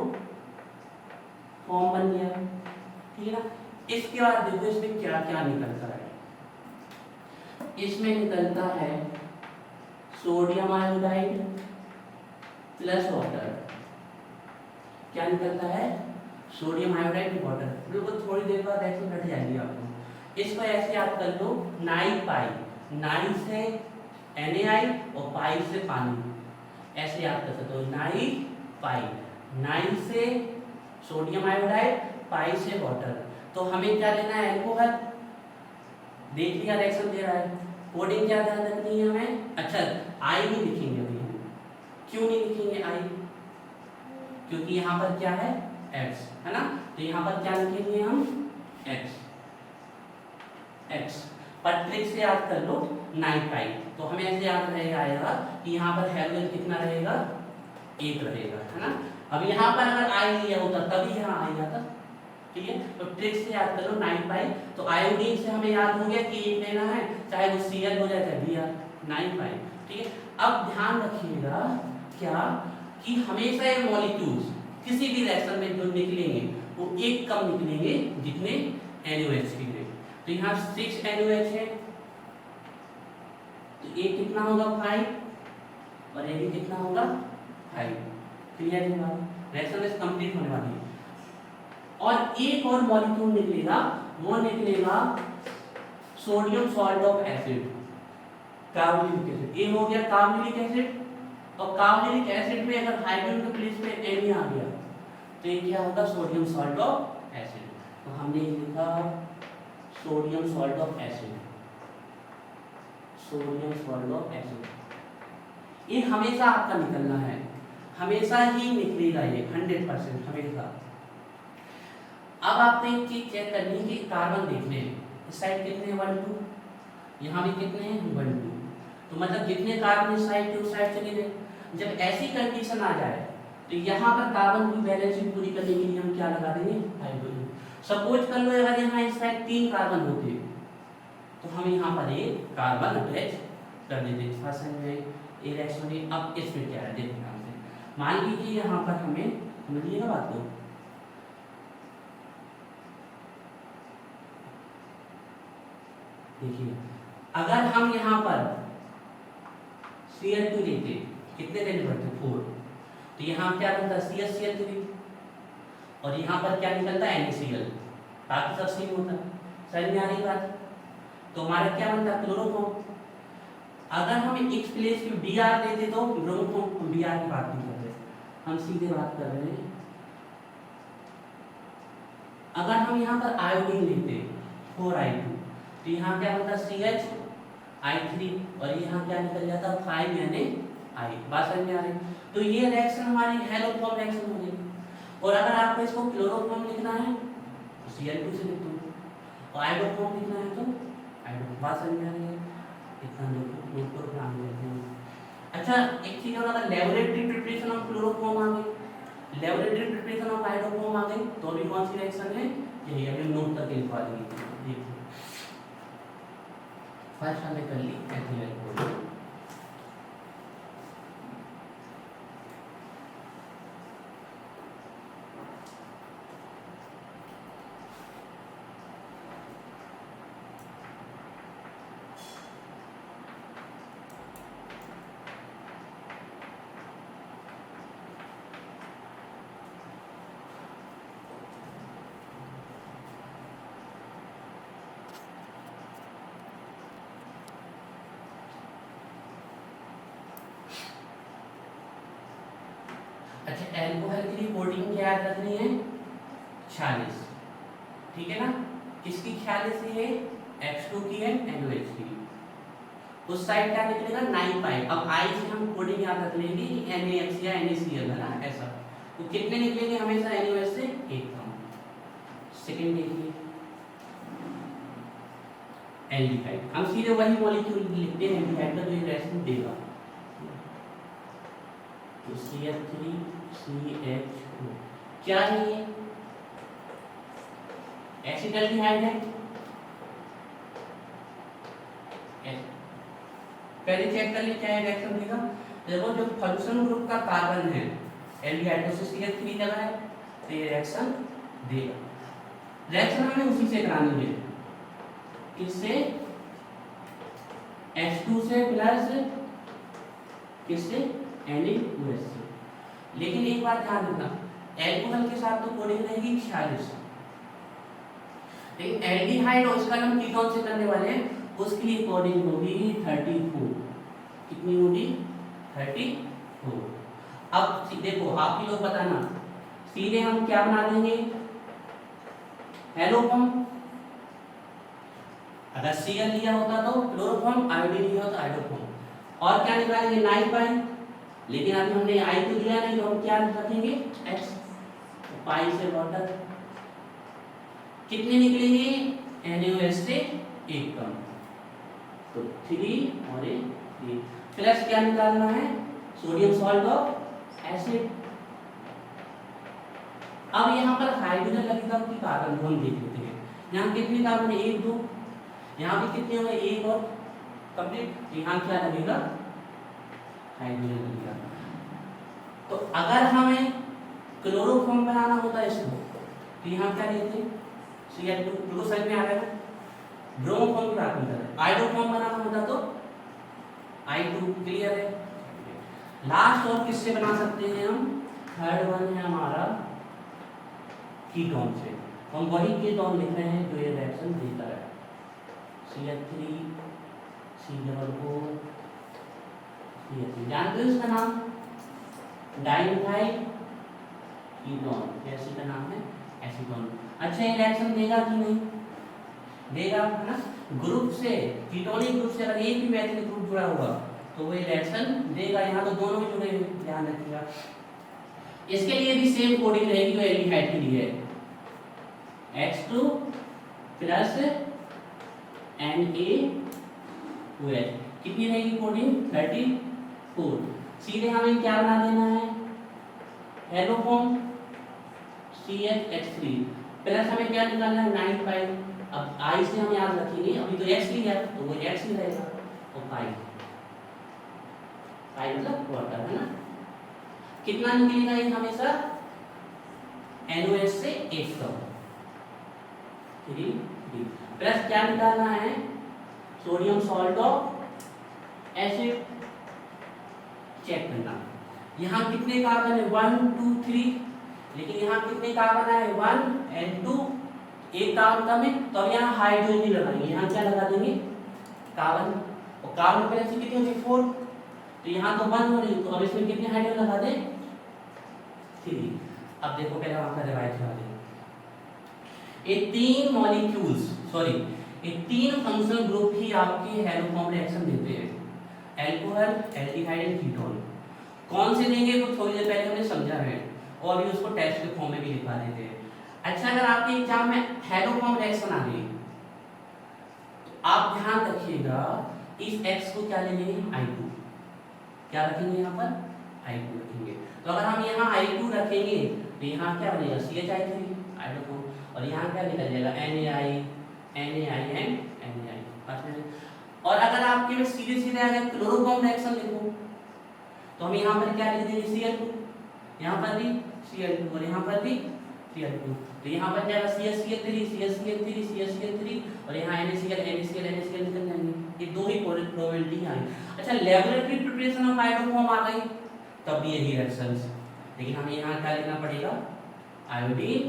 फॉर्म बन गया, ठीक है ना। इसके बाद देखो इसमें क्या क्या निकलता है, इसमें निकलता है सोडियम आयोडाइड प्लस वाटर। क्या निकलता है, सोडियम आयोडाइड वाटर। बिल्कुल थोड़ी देर बाद ऐसे घट जाएगी आपको। इसको ऐसे याद कर लो, नाई पाई, नाई से Na और पाई से पानी, ऐसे याद कर सकते हो, नाई पाई, नाई से सोडियम आयोडाइड, पाई से वाटर। तो हमें क्या लेना है, एल्कोहल। देख लिया रिएक्शन दे रहा है, कोडिंग क्या ध्यान रखनी है हमें। अच्छा आई नहीं लिखेंगे अभी हम, क्यों नहीं लिखेंगे आई, क्योंकि यहाँ पर क्या है X है ना, तो यहाँ पर क्या लिखेंगे हम X। पर ट्रिक से याद कर लो, नाइट पाई। तो हमें ऐसे याद रहेगा आएगा कि यहाँ पर हेलोजन कितना रहेगा, 1 रहेगा, है ना। अब यहाँ पर अगर आई लिया होता तभी यहाँ आई आता, ठीक है। तो ट्रिक से याद कर लो 9 पाई। तो आयोडीन से हमें याद हो गया कि 1 लेना है, चाहे वो Cl हो जाए चाहे Br, 9 पाई, ठीक है। अब ध्यान रखिएगा क्या कि हमेशा ये मॉलिक्यूल्स किसी भी रिएक्शन में जो निकलेंगे वो एक कम निकलेंगे जितने NOH के। तो यहाँ 6 NOH है तो ये कितना होगा 5 और ये भी कितना होगा 5। क्लियर है बात, रिएक्शन इस कंप्लीट होने वाली है। और एक और मॉलिक्यूल निकलेगा, वो निकलेगा sodium salt of acid, carboxylic acid. ये हो गया कार्बोनिलिक एसिड, और कार्बोनिलिक एसिड में अगर हाइड्रोजन के प्लेस पे Na आ गया तो ये क्या होगा, सोडियम सॉल्ट ऑफ एसिड। तो हमने लिखा sodium salt of acid, sodium salt of acid. ये हमेशा आपका निकलना है, हमेशा ही निकलेगा ये 100% हमेशा। अब आपको एक चीज चेक करनी है कि कार्बन देख लें, इस साइड कितने हैं 1 2, यहाँ भी कितने हैं 1 2, तो मतलब जितने कार्बन इस साइड के उस साइड चले गए। जब ऐसी कंडीशन आ जाए तो यहाँ पर कार्बन की बैलेंसिंग पूरी करने के लिए हम क्या लगा देंगे, हाइड्रोजन। सपोज कर लो अगर यहाँ इस साइड 3 कार्बन होते तो हम यहाँ पर एक कार्बन अटैच कर देते, अब इसमें क्या है देखिए ध्यान से। मान लीजिए यहाँ पर हमें, समझिएगा बात को, देखिए अगर हम यहाँ पर Cl2 लेते, कितने देने पड़ते 4, तो यहाँ क्या बनता है CH3, और यहाँ पर क्या निकलता है NaCl, बाकी सब सेम होता है। समझ में आ रही बात? तो हमारा क्या बनता है क्लोरोफॉर्म। अगर हम इस प्लेस पे Br देते तो ब्रोमोफॉर्म, हम Br की बात नहीं कर रहे, हम सीधे बात कर रहे हैं। अगर हम यहाँ पर आयोडीन लेते 4I2, तो यहाँ क्या बनता CH3, और यहाँ क्या निकल जाता 5Na। बात समझ में आ रही? तो ये रिएक्शन हमारी हेलोफॉर्म रिएक्शन हो गई। और अगर आपको इसको क्लोरोफॉर्म लिखना है तो Cl2 से लिख दो, और आयोडोफॉर्म लिखना है तो आयोडो। बात समझ में आ रही है? इतना नोट पर ध्यान देते हैं। अच्छा एक चीज और, अगर लेबोरेटरी प्रिपरेशन ऑफ क्लोरोफॉर्म आ गई, लेबोरेटरी प्रिपरेशन ऑफ आयोडोफॉर्म आ गई, तो अभी कौन सी रिएक्शन है, यही अभी नोट करके लिखवा देंगे। देखिए फर्स्ट हमने कर ली एथिल अल्कोहल। अच्छा एल्कोहल की कोडिंग क्या याद रखनी है 46, ठीक है ना। किसकी 46 है, H2 की है, NOH की। उस साइड क्या निकलेगा 9 पाई। अब I से हम कोडिंग याद रख लेंगे कि NaX या NaCl है ना, ऐसा। तो कितने निकलेंगे हमेशा NOH से एक कम। सेकंड देखिए एल्डिहाइड, हम सीधे वही मॉलिक्यूल लिखते हैं एल्डिहाइड का जो ये रिएक्शन देगा। तो CH3CH2 क्या है ये, एसिटाल्डिहाइड है। पहले चेक कर ले क्या है रिएक्शन देगा। देखो जो फंक्शन ग्रुप का कार्बन है एल्डिहाइड से CH3 लगा है, तो ये रिएक्शन देगा। रिएक्शन हमें उसी से करानी है, किससे, H2 से प्लस किससे, NaOH से। लेकिन एक बात ध्यान रखना, एल्कोहल के साथ तो कोडिंग रहेगी 46, लेकिन एल्डिहाइड और इसका हम कीटोन से करने वाले हैं, उसके लिए कोडिंग होगी 34। कितनी होगी 34। अब देखो आप ही लोग बताना, सीधे हम क्या बना देंगे हेलोफॉर्म। अगर Cl लिया होता तो क्लोरोफॉर्म, आयोडीन लिया होता आयोडोफॉर्म। और क्या निकालेंगे 9 पाई, लेकिन अभी हमने I तो दिया नहीं, तो हम क्या रखेंगे X, तो पाई से वाटर। कितने निकलेंगे NaOH से एक कम, तो 3 और 3 प्लस क्या निकालना है सोडियम सॉल्ट ऑफ एसिड। अब यहाँ पर हाइड्रोजन लगेगा कि कार्बन, हम देख लेते हैं। यहाँ कितने कार्बन है 1 2, यहाँ भी कितने होंगे 1 और कंप्लीट। यहाँ क्या लगेगा हाइड्रोजन लगेगा। तो अगर हमें क्लोरोफॉर्म बनाना होता है इसको, तो यहाँ क्या लेते हैं Cl2, जो समझ में आ रहा है। ब्रोमोफॉर्म की बात नहीं कर रहे, आयोडोफॉर्म बनाना होता तो I2, क्लियर है। लास्ट और किससे बना सकते हैं हम, थर्ड वन है हमारा कीटोन से। हम वही कीटोन लिख रहे हैं जो ये रिएक्शन देता है, CH3 COO CH3। जानते हो इसका नाम डाइमिथाइल कीटोन, कैसे का नाम है एसीटोन। अच्छा ये रिएक्शन देगा कि नहीं, देगा, है ना। ग्रुप से, कीटोनिक ग्रुप से अगर एक भी मैथिल ग्रुप जुड़ा हुआ तो वो रिएक्शन देगा। यहाँ तो दोनों ही जुड़े हुए, ध्यान रखिएगा। इसके लिए भी सेम कोडिंग रहेगी जो एल्डिहाइड के लिए है, H2 प्लस NaOH। कितनी रहेगी कोडिंग? 34। सीधे हमें क्या बना देना है, हेलोफॉर्म CH3 प्लस हमें क्या निकालना है 9 पाई। अब I से हम याद रखेंगे, अभी तो X लिया तो वो X ही रहेगा, तो पाई मतलब क्वार्टर, है ना। कितना निकलेगा ये हमेशा NOH से 1 का 3 प्लस क्या निकालना है, sodium salt of acid. Check करना यहाँ कितने कार्बन है 1 2 3, लेकिन यहाँ कितने कार्बन है 1 and 2, एक कार्बन कम है तो अब यहाँ हाइड्रोजन नहीं लगाएंगे, यहाँ क्या लगा देंगे कार्बन, और कार्बन वैलेंसी कितनी होगी 4, तो यहाँ तो 1 हो रही, तो अब इसमें कितने हाइड्रोजन लगा दें 3। अब देखो पहले वहां का रिवाइज करा दें। ये 3 मॉलिक्यूल्स, सॉरी ये 3 फंक्शनल ग्रुप ही आपके हेलोफॉर्म रिएक्शन देते हैं, अल्कोहल, एल्डिहाइड एंड कीटोन। कौन से देंगे वो थोड़ी देर पहले हमने समझा है, और भी उसको टेस्ट के फॉर्म में भी लिखवा देते हैं। अच्छा, अगर आपके एग्जाम में हेलोफॉर्म रिएक्शन आ गई तो आप ध्यान रखिएगा इस X को क्या ले लेंगे I2, क्या रखेंगे यहाँ पर I2 रखेंगे। तो अगर हम यहाँ I2 रखेंगे तो यहाँ क्या बनेगा CH3 हाइड्रोफॉर्म, और यहाँ क्या निकल जाएगा NaI एंड NaI। और अगर आपके में सीधे सीधे आ गया क्लोरोफॉर्म रिएक्शन लिखो तो हम यहाँ पर क्या लिख देंगे Cl2, यहाँ पर भी Cl2 और यहाँ पर भी Cl2, तो यहाँ बन जाएगा CH3 और यहाँ NaCl निकल जाएंगे। ये दो ही प्रोबेबिलिटी आई। अच्छा, लैबोरेटरी प्रिपरेशन ऑफ हाइड्रोफॉर्म आ गई तब भी यही रिएक्शंस, लेकिन हमें यहाँ क्या लिखना पड़ेगा आयोडीन,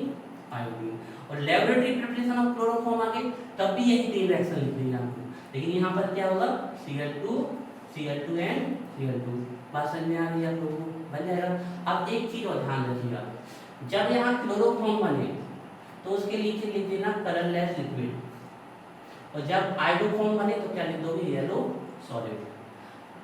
और लैबोरेटरी प्रिपरेशन ऑफ क्लोरोफॉर्म आ गई तब भी यही 3 रिएक्शन लिखनी है आपको, लेकिन यहाँ पर क्या होगा Cl2 एंड Cl2। बात समझ में आ रही है आप लोगों को, बन जाएगा। अब एक चीज और ध्यान रखिएगा, जब यहाँ क्लोरोफॉर्म बने तो उसके नीचे लिख देना कलरलेस लिक्विड, और जब आयोडोफॉर्म बने तो क्या लिख दोगे येलो सॉलिड।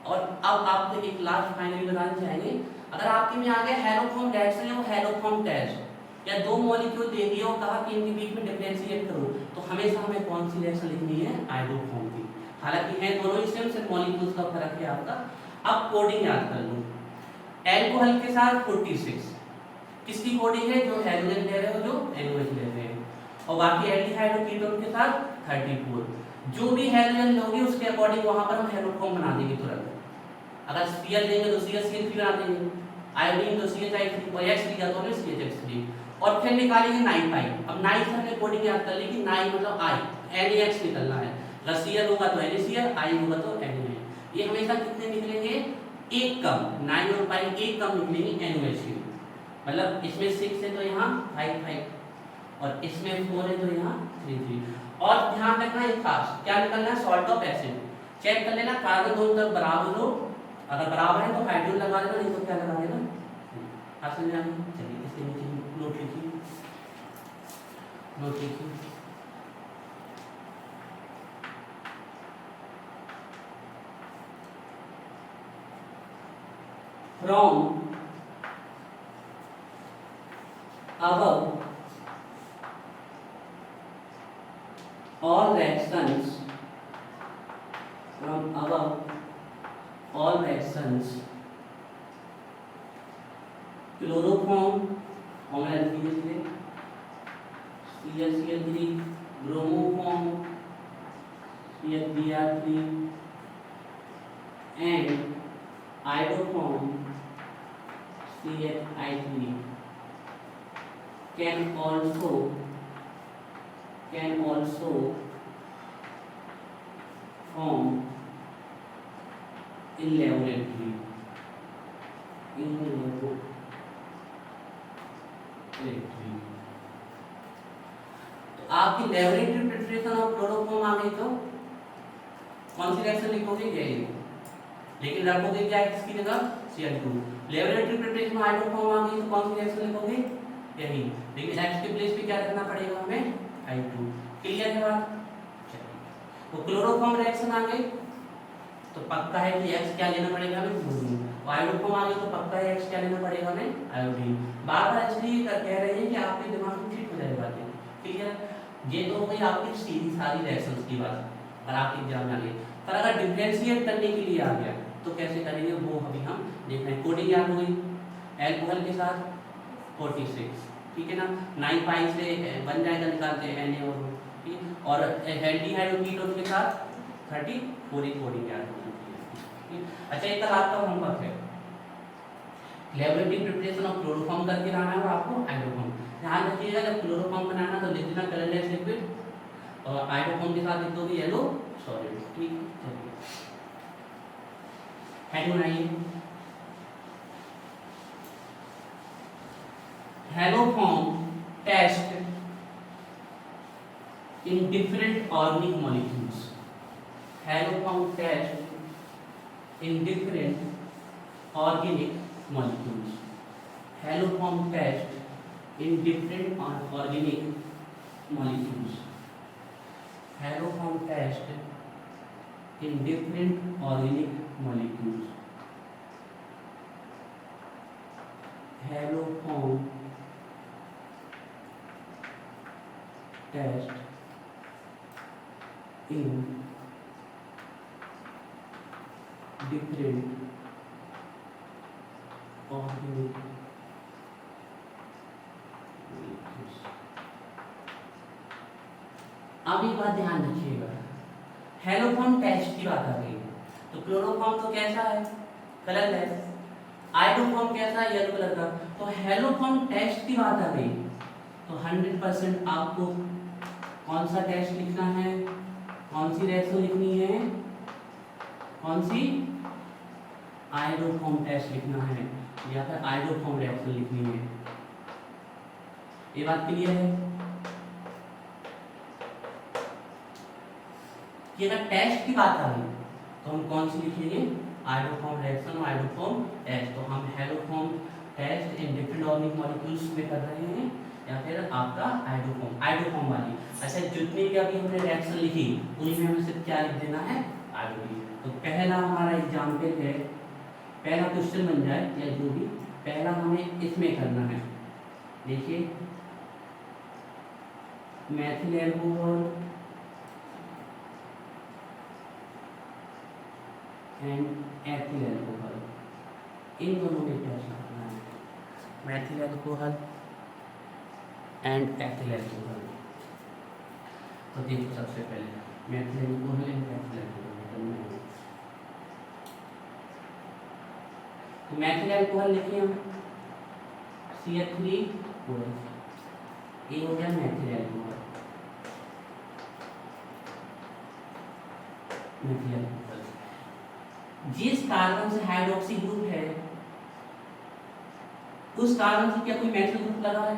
और अब आपको एक लास्ट फाइनली बताना चाहेंगे, अगर आपके में आ गया हेलोफॉर्म रिएक्शन या हेलोफॉर्म टेस्ट या 2 मॉलिक्यूल दे दिया और कहा कि इनके बीच में डिफरेंशिएट करो, तो हमेशा हमें कौन सी रिएक्शन लिखनी है आयोडोफॉर्म की। हालांकि है दोनों ही सेम, सिर्फ मॉलिक्यूल्स का फर्क है आपका। अब कोडिंग याद कर लो, अल्कोहल के साथ 46 किसकी कोडिंग है, जो हेलोजन ले रहे हो जो NOH ले रहे हैं, और बाकी एल्डिहाइड और कीटोन के साथ 34। जो भी हेलोजन लोगे उसके अकॉर्डिंग वहां पर हम हेलोफॉर्म बना देंगे तुरंत। अगर Cl लेंगे तो CH3 बना देंगे, आयोडीन तो CH3 और X लिया तो हमने CH3, और फिर निकालेंगे 9 पाई। अब 9 से हमने कोडिंग याद कर ली कि 9 मतलब I, NaX निकलना है, अगर Cl होगा तो NaCl, I होगा तो Na। ये हमेशा कितने निकलेंगे, एक कम, 9 और पाई एक कम निकलेंगे NOH की, मतलब इसमें 6 है तो यहाँ 5 और इसमें 4 है तो यहाँ 3। और ध्यान रखना है खास, क्या निकलना है सॉल्ट ऑफ एसिड। चेक कर लेना कार्बन दोनों तरफ बराबर हो, अगर बराबर है तो हाइड्रोजन लगा देना, नहीं तो क्या लगा देना। चलिए इसके नीचे नोट लिखिए, from above all reactions, chloroform formula लिखिए, CH3, bromoform CH3 and iodoform CH3 can also form in laboratory. तो आपकी लेबोरेटरी प्रिपरेशन ऑफ क्लोरोफॉर्म आ गई तो कौन सी रिएक्शन लिखोगे यही, लेकिन रखोगे क्या किसकी जगह Cl2। लेबोरेटरी प्रिपरेशन में हाइड्रोफॉर्म आ गई तो कौन सी रिएक्शन लिखोगे यही, लेकिन X के प्लेस पे क्या रखना पड़ेगा हमें I2। क्लियर है बात। वो क्लोरोफॉर्म रिएक्शन आ गई तो पक्का है कि एक्स क्या लेना पड़ेगा हमें, ब्रोमीन। आयोडोफॉर्म आ गई तो पक्का है एक्स क्या लेना पड़ेगा हमें, आयोडीन। बार बार इसलिए कह रहे हैं कि आपके दिमाग में फिट हो जाए बातें, क्लियर। ये तो हो गई आपकी सीधी सारी रिएक्शंस की बात और आपके एग्जाम में आ गई। पर अगर डिफरेंशिएट करने के लिए आ गया तो कैसे करेंगे वो अभी हम देख रहे हैं। कोडिंग याद हो गई, एल्कोहल के साथ 46, ठीक है ना, 9 पाई से बन जाएगा, निकालते हैं Na और ठीक है, और एल्डिहाइड और कीटोन के साथ 34 कोडिंग याद होगी। अच्छा, एक कल आपका होमवर्क है, लैबोरेटरी प्रिपरेशन ऑफ क्लोरोफॉर्म करके लाना है और आपको आयोडोफॉर्म। ध्यान रखिएगा जब क्लोरोफॉर्म बनाना तो लिख देना कलरलेस लिक्विड और आयोडोफॉर्म के साथ लिख दोगे येलो सॉलिड, ठीक है। हेड बनाइए, haloform test in different organic molecules. Haloform test in different organic molecules. Haloform test in different organic molecules. Haloform test in different organic molecules. Haloform test in different organic molecules. अब एक बात ध्यान रखिएगा, haloform test की बात आ गई तो chloroform तो कैसा है, कलरलेस, आयोडोफॉर्म कैसा है, येलो कलर का। तो हैलोफॉर्म टेस्ट की बात आ गई तो 100% आपको कौन सा टेस्ट लिखना है, कौन सी रिएक्शन लिखनी है, कौन सी, आयोडोफॉर्म टेस्ट लिखना है या फिर आयोडोफॉर्म रिएक्शन लिखनी है। ये बात क्लियर है कि अगर टेस्ट की बात आ गई तो हम कौन सी लिखेंगे, आयोडोफॉर्म रिएक्शन और आयोडोफॉर्म टेस्ट। तो हम haloform test in different organic molecules में कर रहे हैं या फिर आपका आयोडोफॉर्म वाली। अच्छा, जितनी भी अभी हमने रिएक्शन लिखी उन्हीं में हमें सिर्फ क्या लिख देना है, आयोडीन। तो पहला हमारा एग्जाम्पल है, पहला क्वेश्चन बन जाए या जो भी, पहला हमें इसमें करना है। देखिए, methyl alcohol and ethyl alcohol, इन दोनों में टेस्ट करना है, methyl alcohol and ethyl alcohol. तो देखो सबसे पहले methyl alcohol and ethyl alcohol. तो मैथिल एल्कोहल लिखिए हम CH3OH, ये हो गया मैथिल एल्कोहल। मैथिल एल्कोहल जिस कार्बन से हाइड्रोक्सी ग्रुप है उस कार्बन से क्या कोई मैथिल ग्रुप लगा है,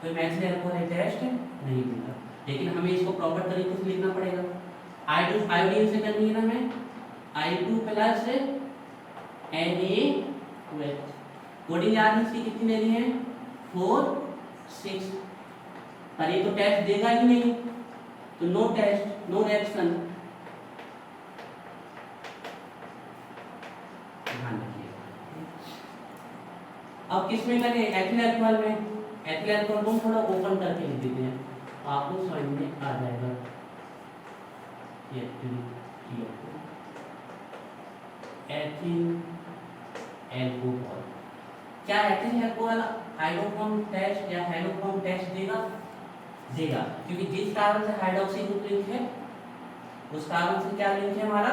कोई मैथिल एल्कोहल टेस्ट नहीं मिला। लेकिन हमें इसको प्रॉपर तरीके से लिखना पड़ेगा। आयोडीन से करनी है ना हमें, I2 प्लस Na। कोडिंग याद इसकी कितनी देनी है, 4 6। पर ये तो टेस्ट देगा ही नहीं तो नो टेस्ट, नो रिएक्शन। ध्यान रखिए। अब किसमें करें, एथिल एल्कोहल में। एथिल एल्कोहल को थोड़ा ओपन करके लिख देते हैं, आपको समझ में आ जाएगा। एथिल एल्कोहल, क्या एथिल एल्कोहल हाइड्रोफॉर्म टेस्ट या हैलोफॉर्म टेस्ट देगा, देगा, क्योंकि जिस कार्बन से हाइड्रोक्सी ग्रुप लिंक है उस कार्बन से क्या लिंक है हमारा,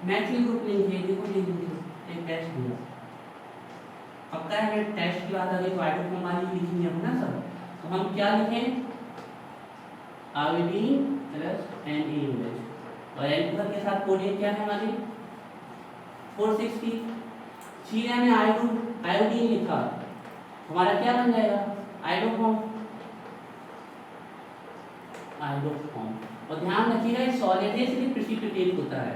मैथिल ग्रुप लिंक है। देखो ये लिंक है, एक टेस्ट दिया। पक्का है, मैं टेस्ट की बात आ गई तो हाइड्रोफॉर्म वाली लिखेंगे हम ना सब। तो हम क्या लिखें, आयोडीन प्लस NaOH, और एल्कोहल के साथ कोडिंग क्या है हमारी 460। सीधे में आयोडीन लिखा, हमारा क्या बन जाएगा, आयोडोफॉर्म। आयोडोफॉर्म, और ध्यान रखिएगा ये सॉलिडली प्रेसिपिटेट होता है।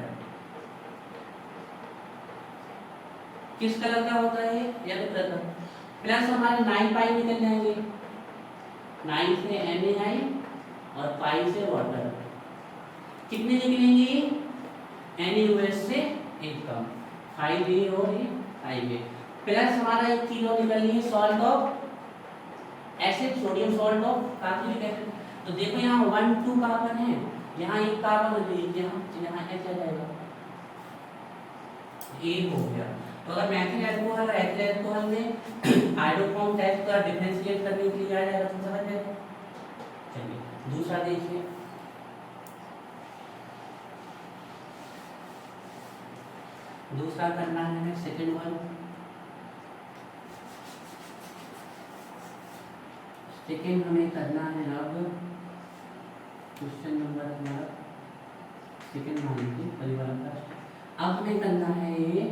किस कलर का होता है, येलो कलर का। प्लस हमारे 9 पाई निकल जाएंगे, 9 से Na और पाई से वाटर। कितने निकलेंगे? NaOH से एक कम, 5A और ये 5A प्लस हमारा एक चीज और निकल रही है, salt of acid, sodium salt of carbonic acid. तो देखो यहाँ 1 2 कार्बन है, यहाँ एक कार्बन है, यहाँ H आ जाएगा, A हो गया। तो अगर मैथिल अल्कोहल और एथिल अल्कोहल में हाइड्रोफॉर्म टेस्ट का डिफरेंशिएट करने के लिए आ जाएगा तो समझ जाएगा। चलिए दूसरा देखिए, दूसरा करना है हमें सेकंड वन। सेकंड हमें करना है अब क्वेश्चन नंबर हमारा सेकंड मान लीजिए परिवार का। अब हमें करना है ये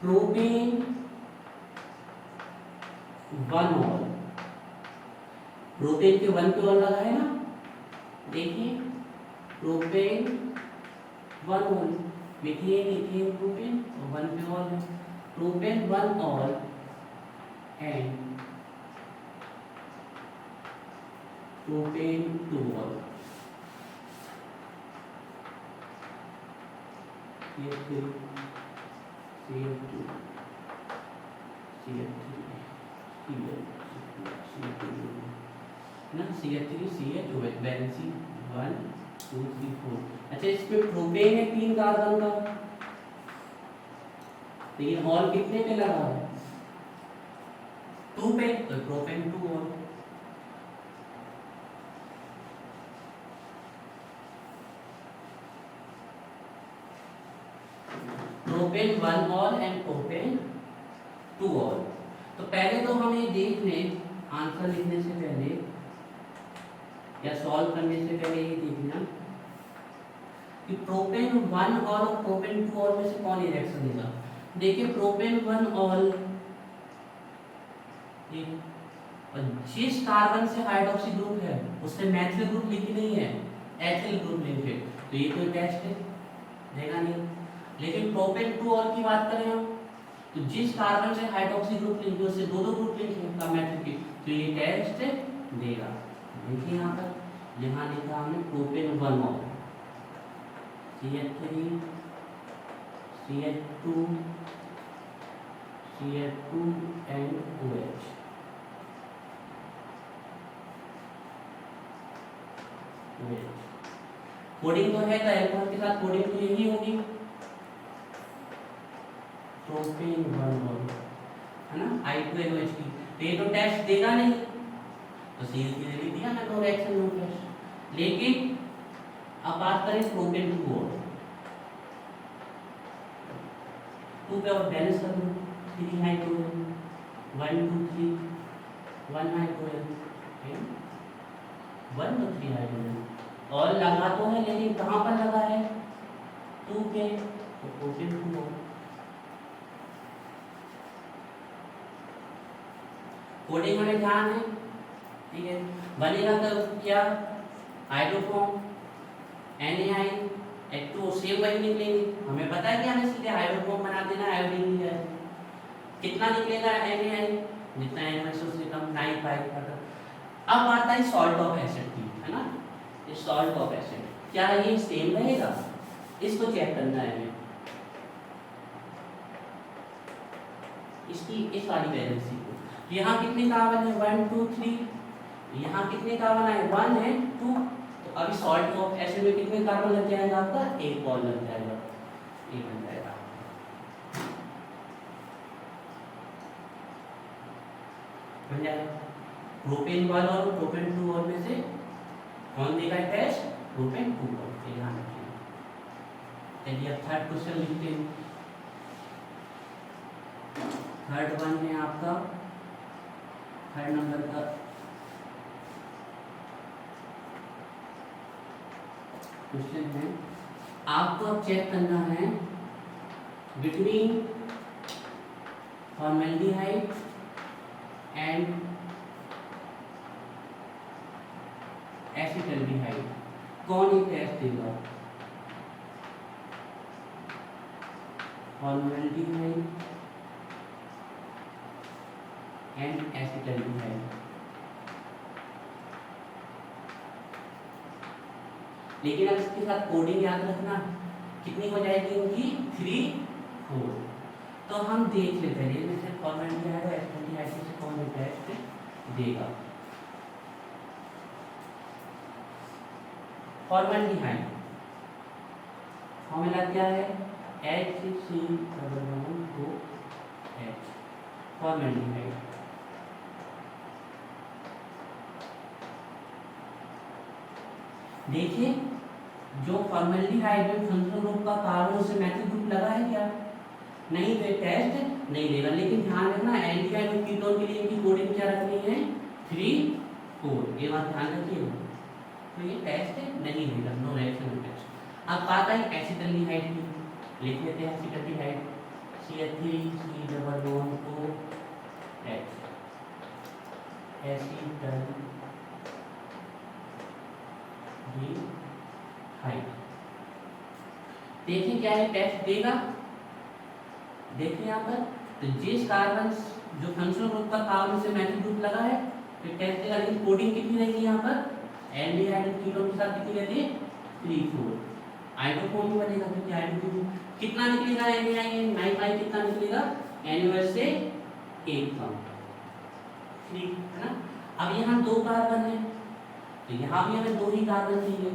प्रोपेन 1 ऑल। प्रोपेन के 1 पे ऑल लगा है ना, देखिए propane 1 all, methane ethane propane 1 पे ऑल है, propane 1 all and propane 2 all. CH3 CH2 CH3 ना, CH3 CH2 बैलेंसी 1 2 3 4। अच्छा इसमें प्रोपेन है 3 कार्बन का, तो ये ऑल कितने पे लगा है? 2 पे, तो propane 2 all. Propane 1 all and propane 2 all. तो पहले तो हमें देख लें, आंसर लिखने से पहले या सॉल्व करने से पहले ये देखना कि प्रोपेन 1 ऑल और प्रोपेन 2 ऑल में से कौन रिएक्शन देगा। देखिए प्रोपेन 1 ऑल और जिस कार्बन से हाइड्रोक्सी ग्रुप है उससे मैथिल ग्रुप लिखी नहीं है, एथिल ग्रुप लिखे, तो ये कोई टेस्ट है देगा नहीं। लेकिन प्रोपेन 2 ऑल की बात करें हम, तो जिस कार्बन से हाइड्रोक्सी ग्रुप लिंक है उससे दो ग्रुप लिंक है मैथिल की, तो ये टेस्ट देगा। देखिए यहाँ पर, यहाँ लिखा हमने propane 1 all, CH3 CH2 CH2 and OH। Coding तो है, अल्कोहल के साथ कोडिंग तो यही होगी, प्रोपेन 1 ऑल है ना, I2NOH की। तो ये तो टेस्ट देगा नहीं, तो सीधे लिख दिया ना, नो रिएक्शन नो टेस्ट। लेकिन अब बात करें प्रोपेन 2 ऑल, 2 पे और बैलेंस कर दो, 3 हाइड्रोजन 1 2 3 1 हाइड्रोजन 1 2 3 हाइड्रोजन, और लगा तो है लेकिन कहाँ पर लगा है? 2 पे, तो प्रोपेन 2 ऑल। कोडिंग में ध्यान है, ठीक है। बनेगा तो क्या? हाइड्रोफॉर्म NaI H2O सेम वही निकलेंगे। हमें पता है कि हमें सीधे हाइड्रोफॉर्म बना देना, आयोडीन मिल जाए। कितना निकलेगा NaI? जितना NaOH उससे कम 9 पाई। अब आता है सॉल्ट ऑफ एसिड की, है ना, ये सॉल्ट ऑफ एसिड क्या ये सेम रहेगा? इसको चेक करना है हमें, इसकी इस वाली बैलेंसी को। यहाँ कितने कार्बन है? 1 2 3। यहाँ कितने कार्बन आए? 1 है 2। तो अभी सॉल्ट ऑफ एसिड में कितने कार्बन लग जाएगा आपका? एक बॉल लग जाएगा, एक बन जाएगा, बन जाएगा। प्रोपेन 1 और प्रोपेन 2 और में से कौन देगा टेस्ट? प्रोपेन 2 और। ध्यान रखिए। चलिए अब थर्ड क्वेश्चन लिखते हैं। थर्ड वन है आपका, थर्ड नंबर का क्वेश्चन है, आपको अब चेक करना है बिटवीन फॉर्मेल्डिहाइड एंड एसिटल्डिहाइड, कौन ही टेस्ट देगा? Formaldehyde and acetaldehyde. लेकिन अब इसके साथ कोडिंग याद रखना कितनी हो जाएगी उनकी 3 4। तो हम देख लेते हैं इनमें से फॉर्मेलिटी है एस्पेंडिहाइड से कौन टेस्ट देगा। फॉर्मेलिटी फॉर्मूला क्या है HCO H फॉर्मेलिटी। देखिए जो फॉर्मेल्डिहाइड में फंक्शनल ग्रुप का कार्बन से मैथिल ग्रुप लगा है क्या? नहीं, तो टेस्ट नहीं देगा। लेकिन ध्यान रखना एल्डिहाइड और कीटोन के लिए इनकी कोडिंग क्या रखनी है 3 4, ये बात ध्यान रखिए। तो ये टेस्ट नहीं देगा, नो रिएक्शन टेस्ट। अब बात आई एसिटल्डिहाइड की, लिख लेते हैं acetaldehyde CH3 COO H acetaldehyde. देखिए क्या है टेस्ट देगा, देखिए यहाँ पर तो जिस कार्बन जो फंक्शनल ग्रुप का कार्बन से मैथिल ग्रुप लगा है तो टेस्ट देगा। लेकिन कोडिंग कितनी रहेगी यहाँ पर एल्डिहाइड और कीटोन के साथ कितनी रहती है 3 4। आइसोटोप भी बनेगा क्योंकि आइसोटोप कितना निकलेगा एल्डिहाइड 9 कितना निकलेगा NaOH से 1 कम, ठीक है ना। अब यहाँ 2 कार्बन है तो यहाँ भी हमें 2 ही कार्बन चाहिए,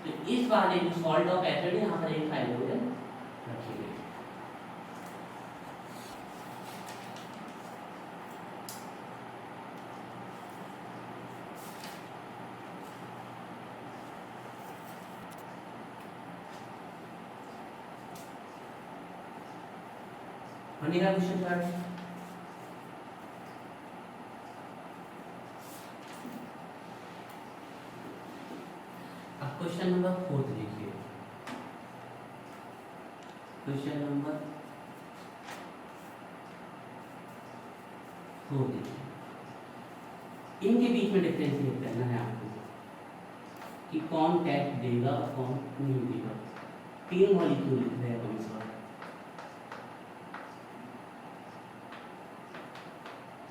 तो इस वाले जो सॉल्ट ऑफ एसिड यहाँ पर एक हाइड्रोजन रखेंगे। बनेगा क्वेश्चन चार्ट। क्वेश्चन नंबर 4 देखिए, क्वेश्चन नंबर 4 देखिए, इनके बीच में डिफरेंशिएट करना है आपको कि कौन टेस्ट देगा और कौन नहीं देगा। 3 मॉलिक्यूल लिख रहे हैं हम इस बार,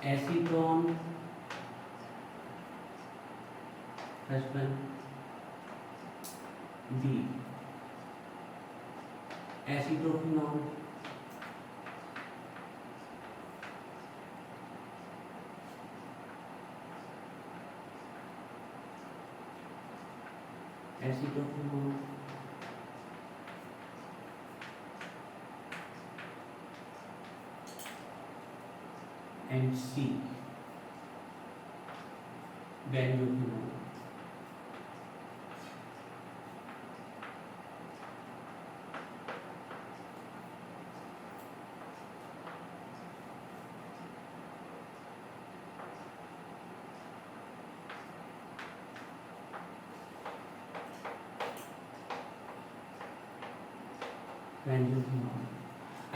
एसीटोन हस्बैंड B acetophenone acetophenone and C benzophenone.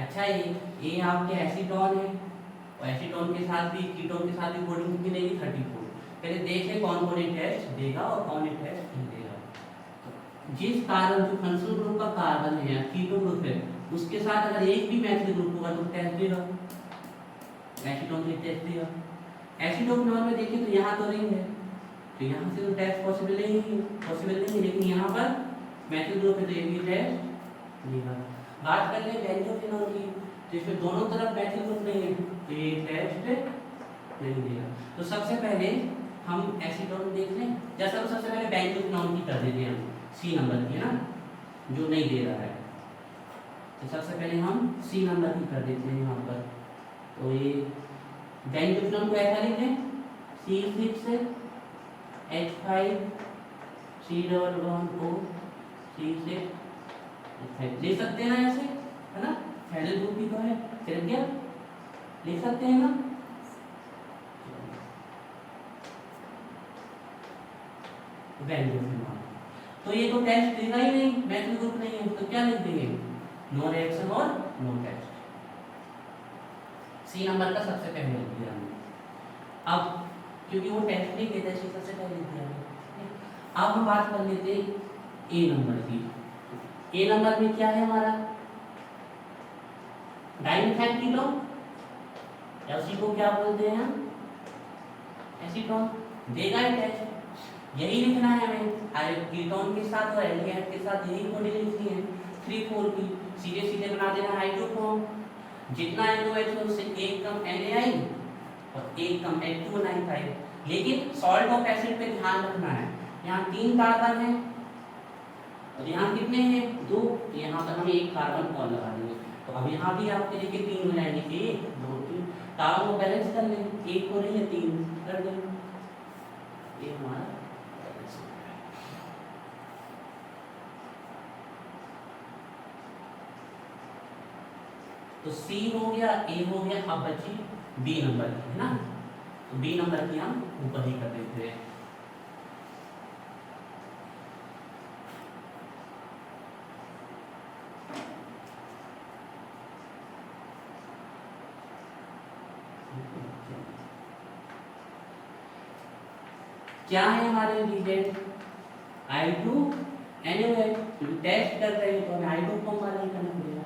अच्छा ये आपके एसीटोन है और एसीटोन के साथ भी कीटोन के साथ भी कोडिंग कितनी रहेगी 34। पहले देखें कौन कौन ये टेस्ट देगा और कौन ये टेस्ट नहीं देगा। तो जिस कार्बन जो फंक्शनल ग्रुप का कार्बन है या कीटो ग्रुप है उसके साथ अगर एक भी मैथिल ग्रुप होगा तो टेस्ट देगा, एसीटोन से टेस्ट देगा। एसीटोन में देखिए तो यहाँ तो रिंग है तो यहाँ से तो टेस्ट पॉसिबल नहीं, लेकिन यहाँ पर मैथिल ग्रुप है तो ये भी टेस्ट देगा। बात कर ले बेंजोफिनॉल की तो इसमें दोनों तरफ मैथिल ग्रुप नहीं है तो ये टेस्ट नहीं देगा। तो सबसे पहले हम एसीटोन देख लें, जैसा तो सबसे पहले बेंजोफिनॉल की कर देते हैं हम C नंबर की, है ना, जो नहीं दे रहा है। तो सबसे पहले हम C नंबर की कर देते हैं यहाँ पर। तो ये बेंजोफिनॉल को ऐसा लिखें C6 H5 C11O C6 ले सकते हैं ना ऐसे, है ना, हेडल ग्रुप भी तो है, फिर क्या लिख सकते हैं ना। बेंजोफिनॉल तो ये तो टेस्ट देगा ही नहीं, मैथिल ग्रुप नहीं है तो क्या लिख देंगे नो रिएक्शन और नो टेस्ट। C नंबर का सबसे पहले लिख दिया हमने। अब क्योंकि वो टेस्ट नहीं देता इसलिए सबसे पहले लिख दिया हमने। अब हम बात कर लेते हैं A नंबर की। A नंबर में क्या है हमारा डाइमिथाइल कीटोन या उसी को क्या बोलते हैं हम एसीटोन, देगा ही टेस्ट। यही लिखना है हमें, कीटोन के साथ और एल्डिहाइड के साथ यही कोडिंग लिखनी है 3,4 की। सीधे सीधे बना देना हाइड्रोफॉर्म, जितना NOH हो उससे एक कम NaI और एक कम H2 बनाई पाए। लेकिन सॉल्ट ऑफ एसिड पे ध्यान रखना है, यहाँ 3 कार्बन है और यहाँ कितने हैं 2, तो यहाँ पर हम एक कार्बन और लगा देंगे। तो अब यहाँ भी आपके देखिए 3 हो जाएंगे, 1 2 3, कार्बन को बैलेंस कर लें, 1 हो रही है 3 कर दें, ये हमारा बैलेंस हो गया। तो C हो गया, A हो गया, अब बची B नंबर की, है ना। तो B नंबर की हम ऊपर ही कर देते हैं। क्या है हमारे रिएजेंट I2NaOH, टेस्ट कर रहे हैं तो हमें हाइड्रोफॉर्म वाला ही करना पड़ेगा।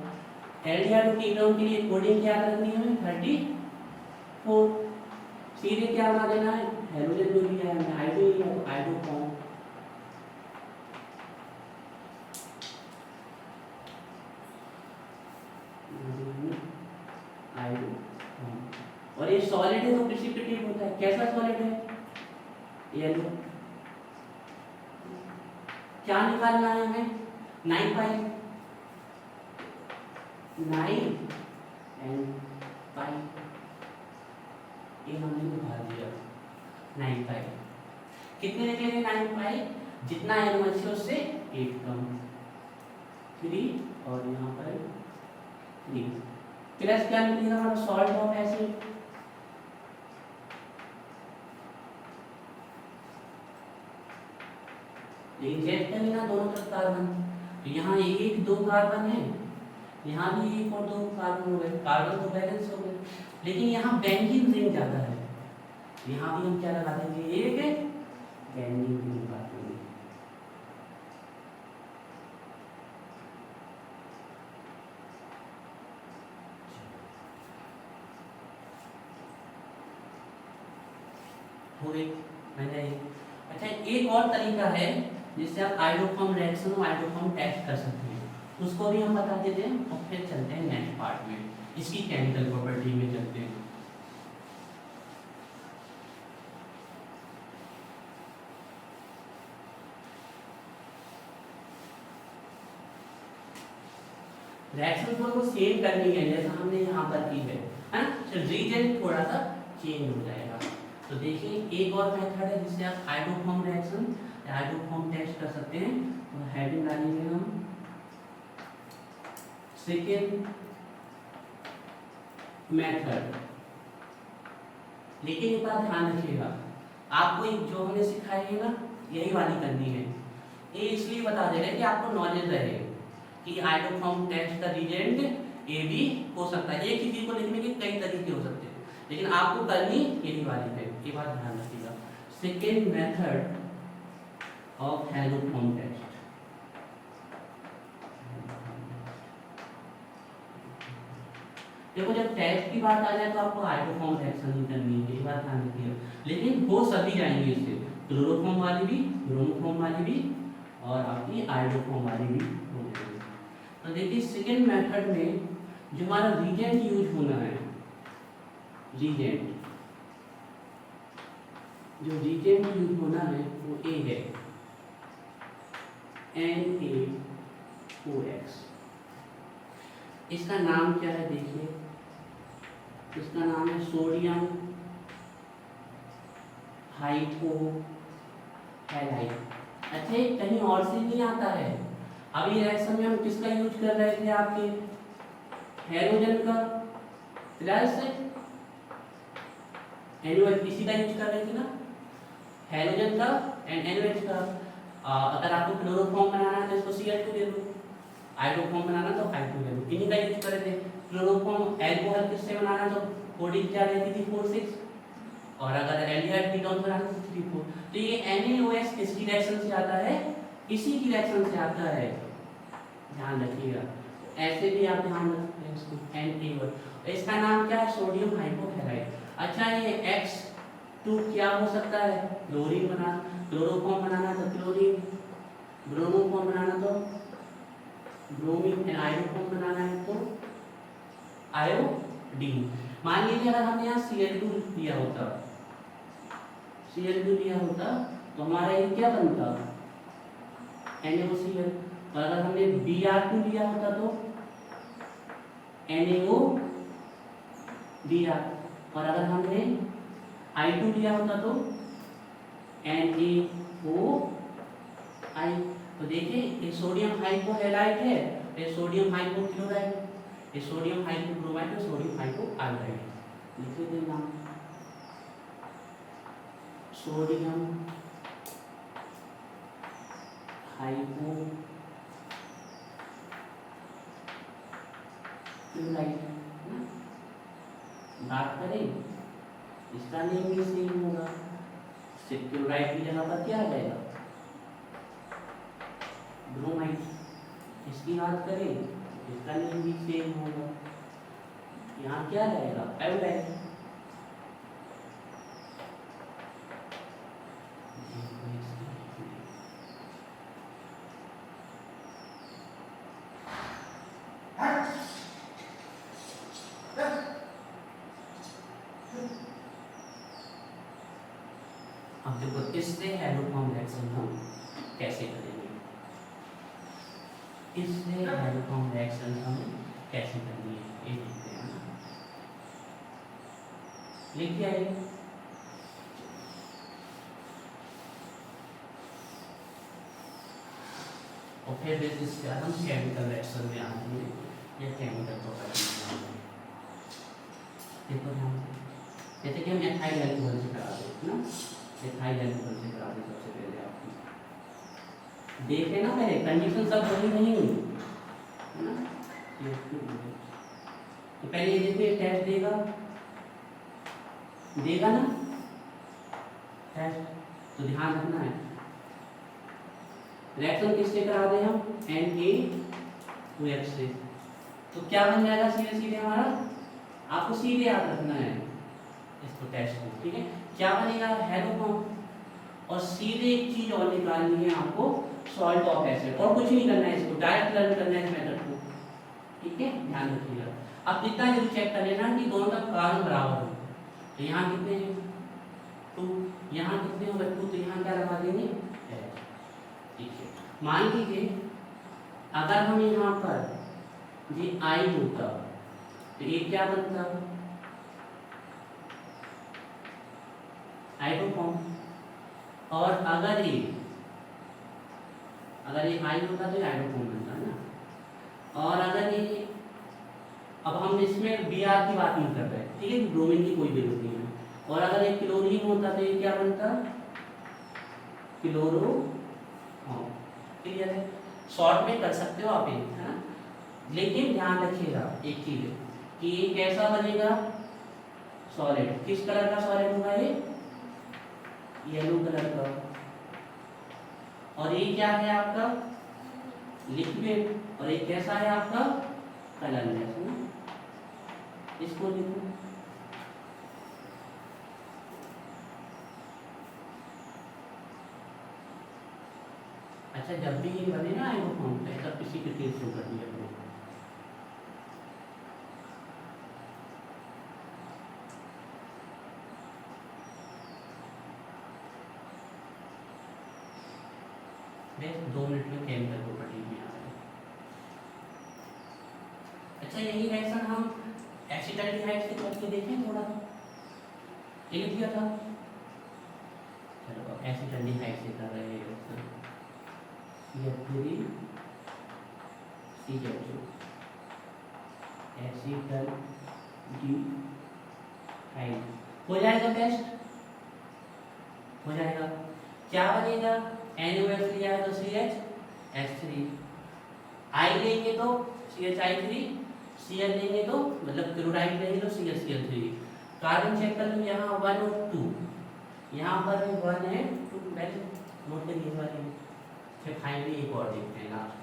एल्डिहाइड कीटोन के लिए कोडिंग क्या रखनी है हमें 34, सीधे क्या बना देना है, हेलोजन जो लिया है हमने I2 लिया तो हाइड्रोफॉर्म, और ये सॉलिड है तो प्रेसिपिटेट होता है। कैसा सॉलिड है, येलो। क्या निकालना है हमें 9 पाई, 9 एंड पाई, ये हमने निकाल दिया 9 पाई। कितने निकलेंगे 9 पाई, जितना NOH उससे 8 कम 3 और यहाँ पर 3 प्लस क्या निकलेगा हमारा सॉल्ट ऑफ एसिड, लेकिन चेक कर लेना दोनों तरफ कार्बन, तो यहाँ 1 2 कार्बन है, यहाँ भी 1 और 2 कार्बन हो गए, कार्बन तो बैलेंस हो गए, लेकिन यहाँ बेंजीन रिंग ज्यादा है, यहाँ भी हम क्या लगा देंगे, एक बेंजीन रिंग लगा देंगे। हो गई मैंने। अच्छा एक और तरीका है जिससे आप हाइड्रोफॉर्म रिएक्शन और हाइड्रोफॉर्म टेस्ट कर सकते हैं, उसको भी हम बता देते हैं और फिर चलते हैं नेक्स्ट पार्ट में, इसकी केमिकल प्रॉपर्टी में चलते हैं। रिएक्शन फ्लो को सेम करनी है जैसा हमने यहाँ पर की है ना, सिर्फ रीजन थोड़ा सा चेंज हो जाएगा। तो देखिए एक और मेथड है जिससे आप हाइड्रोफॉर्म रिएक्शन या हाइड्रोफॉर्म टेस्ट कर सकते हैं। तो हेडिंग डालेंगे हम सेकेंड मेथड, लेकिन एक बात ध्यान रखिएगा, आपको जो हमने सिखाई है ना यही वाली करनी है। ये इसलिए बता दे रहे हैं कि आपको नॉलेज रहे कि हाइड्रोफॉर्म टेस्ट का रिएजेंट ए भी हो सकता है, एक ही चीज को लिखने के कई तरीके हो सकते हैं, लेकिन आपको करनी यही वाली है, ये बात ध्यान रखिएगा। Second method of hydroform test, देखो जब टेस्ट की बात आ जाए तो आपको हाइड्रोफॉर्म रिएक्शन ही करनी है, ये बात ध्यान रखिएगा, लेकिन हो सभी जाएंगे इससे, क्लोरोफॉर्म वाली भी, ब्रोमोफॉर्म वाली भी और आपकी हाइड्रोफॉर्म वाली भी हो जाएगी। तो देखिए सेकेंड मेथड में जो हमारा रिएजेंट यूज होना है, रिएजेंट जो रिएजेंट यूज होना है वो ए है NaOH। इसका नाम क्या है देखिए, इसका नाम है सोडियम हाइपोहैलाइड। अच्छा ये कहीं और से नहीं आता है, अभी रिएक्शन में हम किसका यूज कर रहे थे, आपके हैलोजन का प्लस NaOH, इसी का यूज कर रहे थे ना, हैलोजन का एंड NaOH का। अगर आपको क्लोरोफॉर्म बनाना है तो इसको Cl2 दे दो, हाइड्रोफॉर्म बनाना तो H2 दे दो, इन्हीं का यूज कर रहे थे। क्लोरोफॉर्म एल्कोहल किससे बनाना तो कोडिंग क्या रहती थी 4,6, और अगर एल्डिहाइड कीटोन बनाना तो 3,4। तो ये NaOH किसकी रिएक्शन से आता है, इसी की रिएक्शन से आता है, ध्यान रखिएगा। ऐसे भी आप ध्यान रखें इसको NaOH, इसका नाम क्या है सोडियम हाइपोहैलाइड। अच्छा ये X2 क्या हो सकता है, क्लोरीन बना, क्लोरोफॉर्म बनाना तो क्लोरीन, ब्रोमोफॉर्म बनाना तो ब्रोमीन, एंड आयोडोफॉर्म बनाना है तो आयोडीन। मान लीजिए अगर हमने यहाँ Cl2 दिया होता, Cl2 दिया होता तो हमारा ये क्या बनता, NaOCl। और अगर हमने Br2 दिया होता तो NaOBr। और अगर हमने I2 दिया होता तो NaOI। तो देखिए ये सोडियम हाइपोहैलाइड है, ये सोडियम हाइपोक्लोराइड, ये सोडियम हाइपोब्रोमाइड और सोडियम हाइपोआयोडाइड। लिखिए दे नाम, सोडियम हाइपोक्लोराइड। बात करें इसका नेम भी सेम होगा, क्लोराइड की जगह पर क्या आ जाएगा, ब्रोमाइड। इसकी बात करें इसका नेम भी सेम होगा, यहाँ क्या रहेगा, आयोडाइड। अब देखो इससे हैलोफॉर्म रिएक्शन हम कैसे करेंगे, इससे हैलोफॉर्म रिएक्शन हम कैसे करेंगे ये देखते हैं ना। लिखिए आइए, और फिर इसके बाद हम केमिकल रिएक्शन में आएंगे या केमिकल प्रॉपर्टी में आएंगे। देखो ध्यान से, जैसे कि हम एथाइल अल्कोहल से करा देते ना, एथाइल अल्कोहल से करा दें सबसे पहले आपको देखे ना, पहले कंडीशन सब वही नहीं हुई है ना। तो पहले ये देखिए टेस्ट देगा ना टेस्ट, तो ध्यान रखना है रिएक्शन किससे करा दें हम, Na2H से। तो क्या बन जाएगा सीधे सीधे हमारा, आपको सीधे याद रखना है इसको टेस्ट को, ठीक है। क्या बनेगा, हैलोफॉर्म। और सीधे एक चीज और निकालनी है आपको, सॉल्ट ऑफ एसिड, और कुछ नहीं करना है, इसको डायरेक्ट लर्न करना है इस मेथड को, ठीक है, ध्यान रखिएगा। अब इतना जरूर चेक कर लेना कि दोनों का कार्बन बराबर हो। तो यहाँ कितने हैं 2, यहाँ कितने होंगे 2, तो यहाँ क्या लगा देंगे, ठीक है। मान लीजिए अगर हम यहाँ पर ये आई होता तो ये क्या बनता, आयोडोफॉर्म। और अगर ये आई होता तो आयोडोफॉर्म बनता है ना। और अगर ये, अब हम इसमें Br की बात नहीं कर रहे, ठीक है, ब्रोमीन की कोई जरूरत नहीं है। और अगर ये क्लोरीन होता तो ये क्या बनता, क्लोरो। क्लियर है, शॉर्ट में कर सकते हो आप, है ना। लेकिन ध्यान रखिएगा एक चीज कि ये कैसा बनेगा, सॉलिड। किस कलर का सॉलिड होगा, ये येलो कलर का। और ये क्या है आपका, लिक्विड। और ये कैसा है आपका, कलरलेस। इसको लिखो, अच्छा जब भी ये बने ना आयोडोफॉर्म, तब किसी के तेज शो कर दिया करो। बस 2 मिनट में केमिकल प्रॉपर्टी में आ रहे। अच्छा यही रिएक्शन हम एसिटाल्डिहाइड से करके देखें थोड़ा, ये किया था। चलो अब एसिटाल्डिहाइड से कर रहे हैं रिएक्शन, CH3CH2 एसिटाल्डिहाइड हो जाएगा, टेस्ट हो जाएगा। क्या बनेगा, NaOH लिया है तो CH3, I लेंगे तो CHI3, Cl लेंगे तो मतलब क्लोराइड लेंगे तो CHCl3। कार्बन चेक कर लो, यहाँ 1 और 2, यहाँ पर 1 है 2, पहले नोट करिए इस बारे में। फिर फाइनली एक और देखते हैं लास्ट।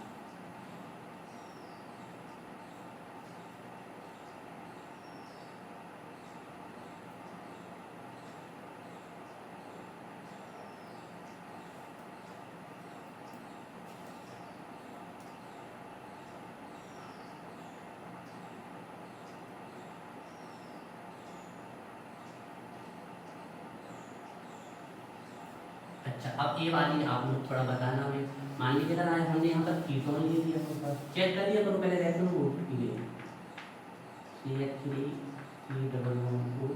अच्छा, अब ये वाली आप लोग थोड़ा बताना हमें। मान लीजिए अगर आज हमने यहाँ पर कीटोन ले लिया तो चेक कर लिया करो पहले रिएक्शन को की गई CH3 C+O4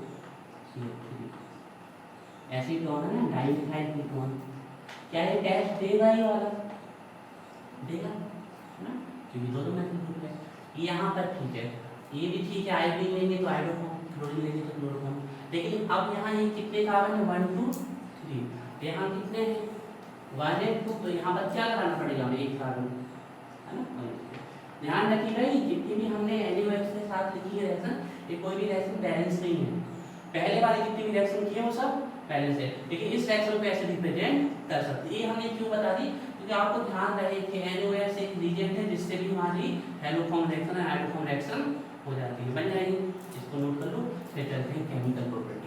CH3 एसीटोन है ना, डाइमिथाइल कीटोन। क्या ये टेस्ट देगा ये वाला? देगा है ना, क्योंकि दोनों मैथिल ग्रुप है। ये यहाँ पर ठीक है, ये भी ठीक है, आयोडीन लेंगे तो आयोडोफॉर्म, क्लोरीन लेंगे तो क्लोरोफॉर्म। लेकिन अब यहाँ ये कितने कार्बन है? 1 2 3। यहाँ कितने हैं? 1 and 2। तो यहाँ पर क्या लगाना पड़ेगा हमें? एक कार्बन, है ना। ध्यान रखिएगा ये जितनी भी हमने NaOH के साथ लिखी है रिएक्शन, ये कोई भी रिएक्शन बैलेंस नहीं है। पहले वाले जितनी भी रिएक्शन की है वो सब बैलेंस है, लेकिन इस रिएक्शन को ऐसे रिप्रेजेंट कर सकते हैं। ये हमने क्यों बता दी? क्योंकि आपको ध्यान रहे कि NaOH एक रिएजेंट है जिससे भी हमारी हेलोफॉर्म रिएक्शन है, हाइड्रोफॉर्म रिएक्शन हो जाती है, बन जाएगी। इसको नोट कर लो, फिर चलते हैं केमिकल प्रॉपर्टी।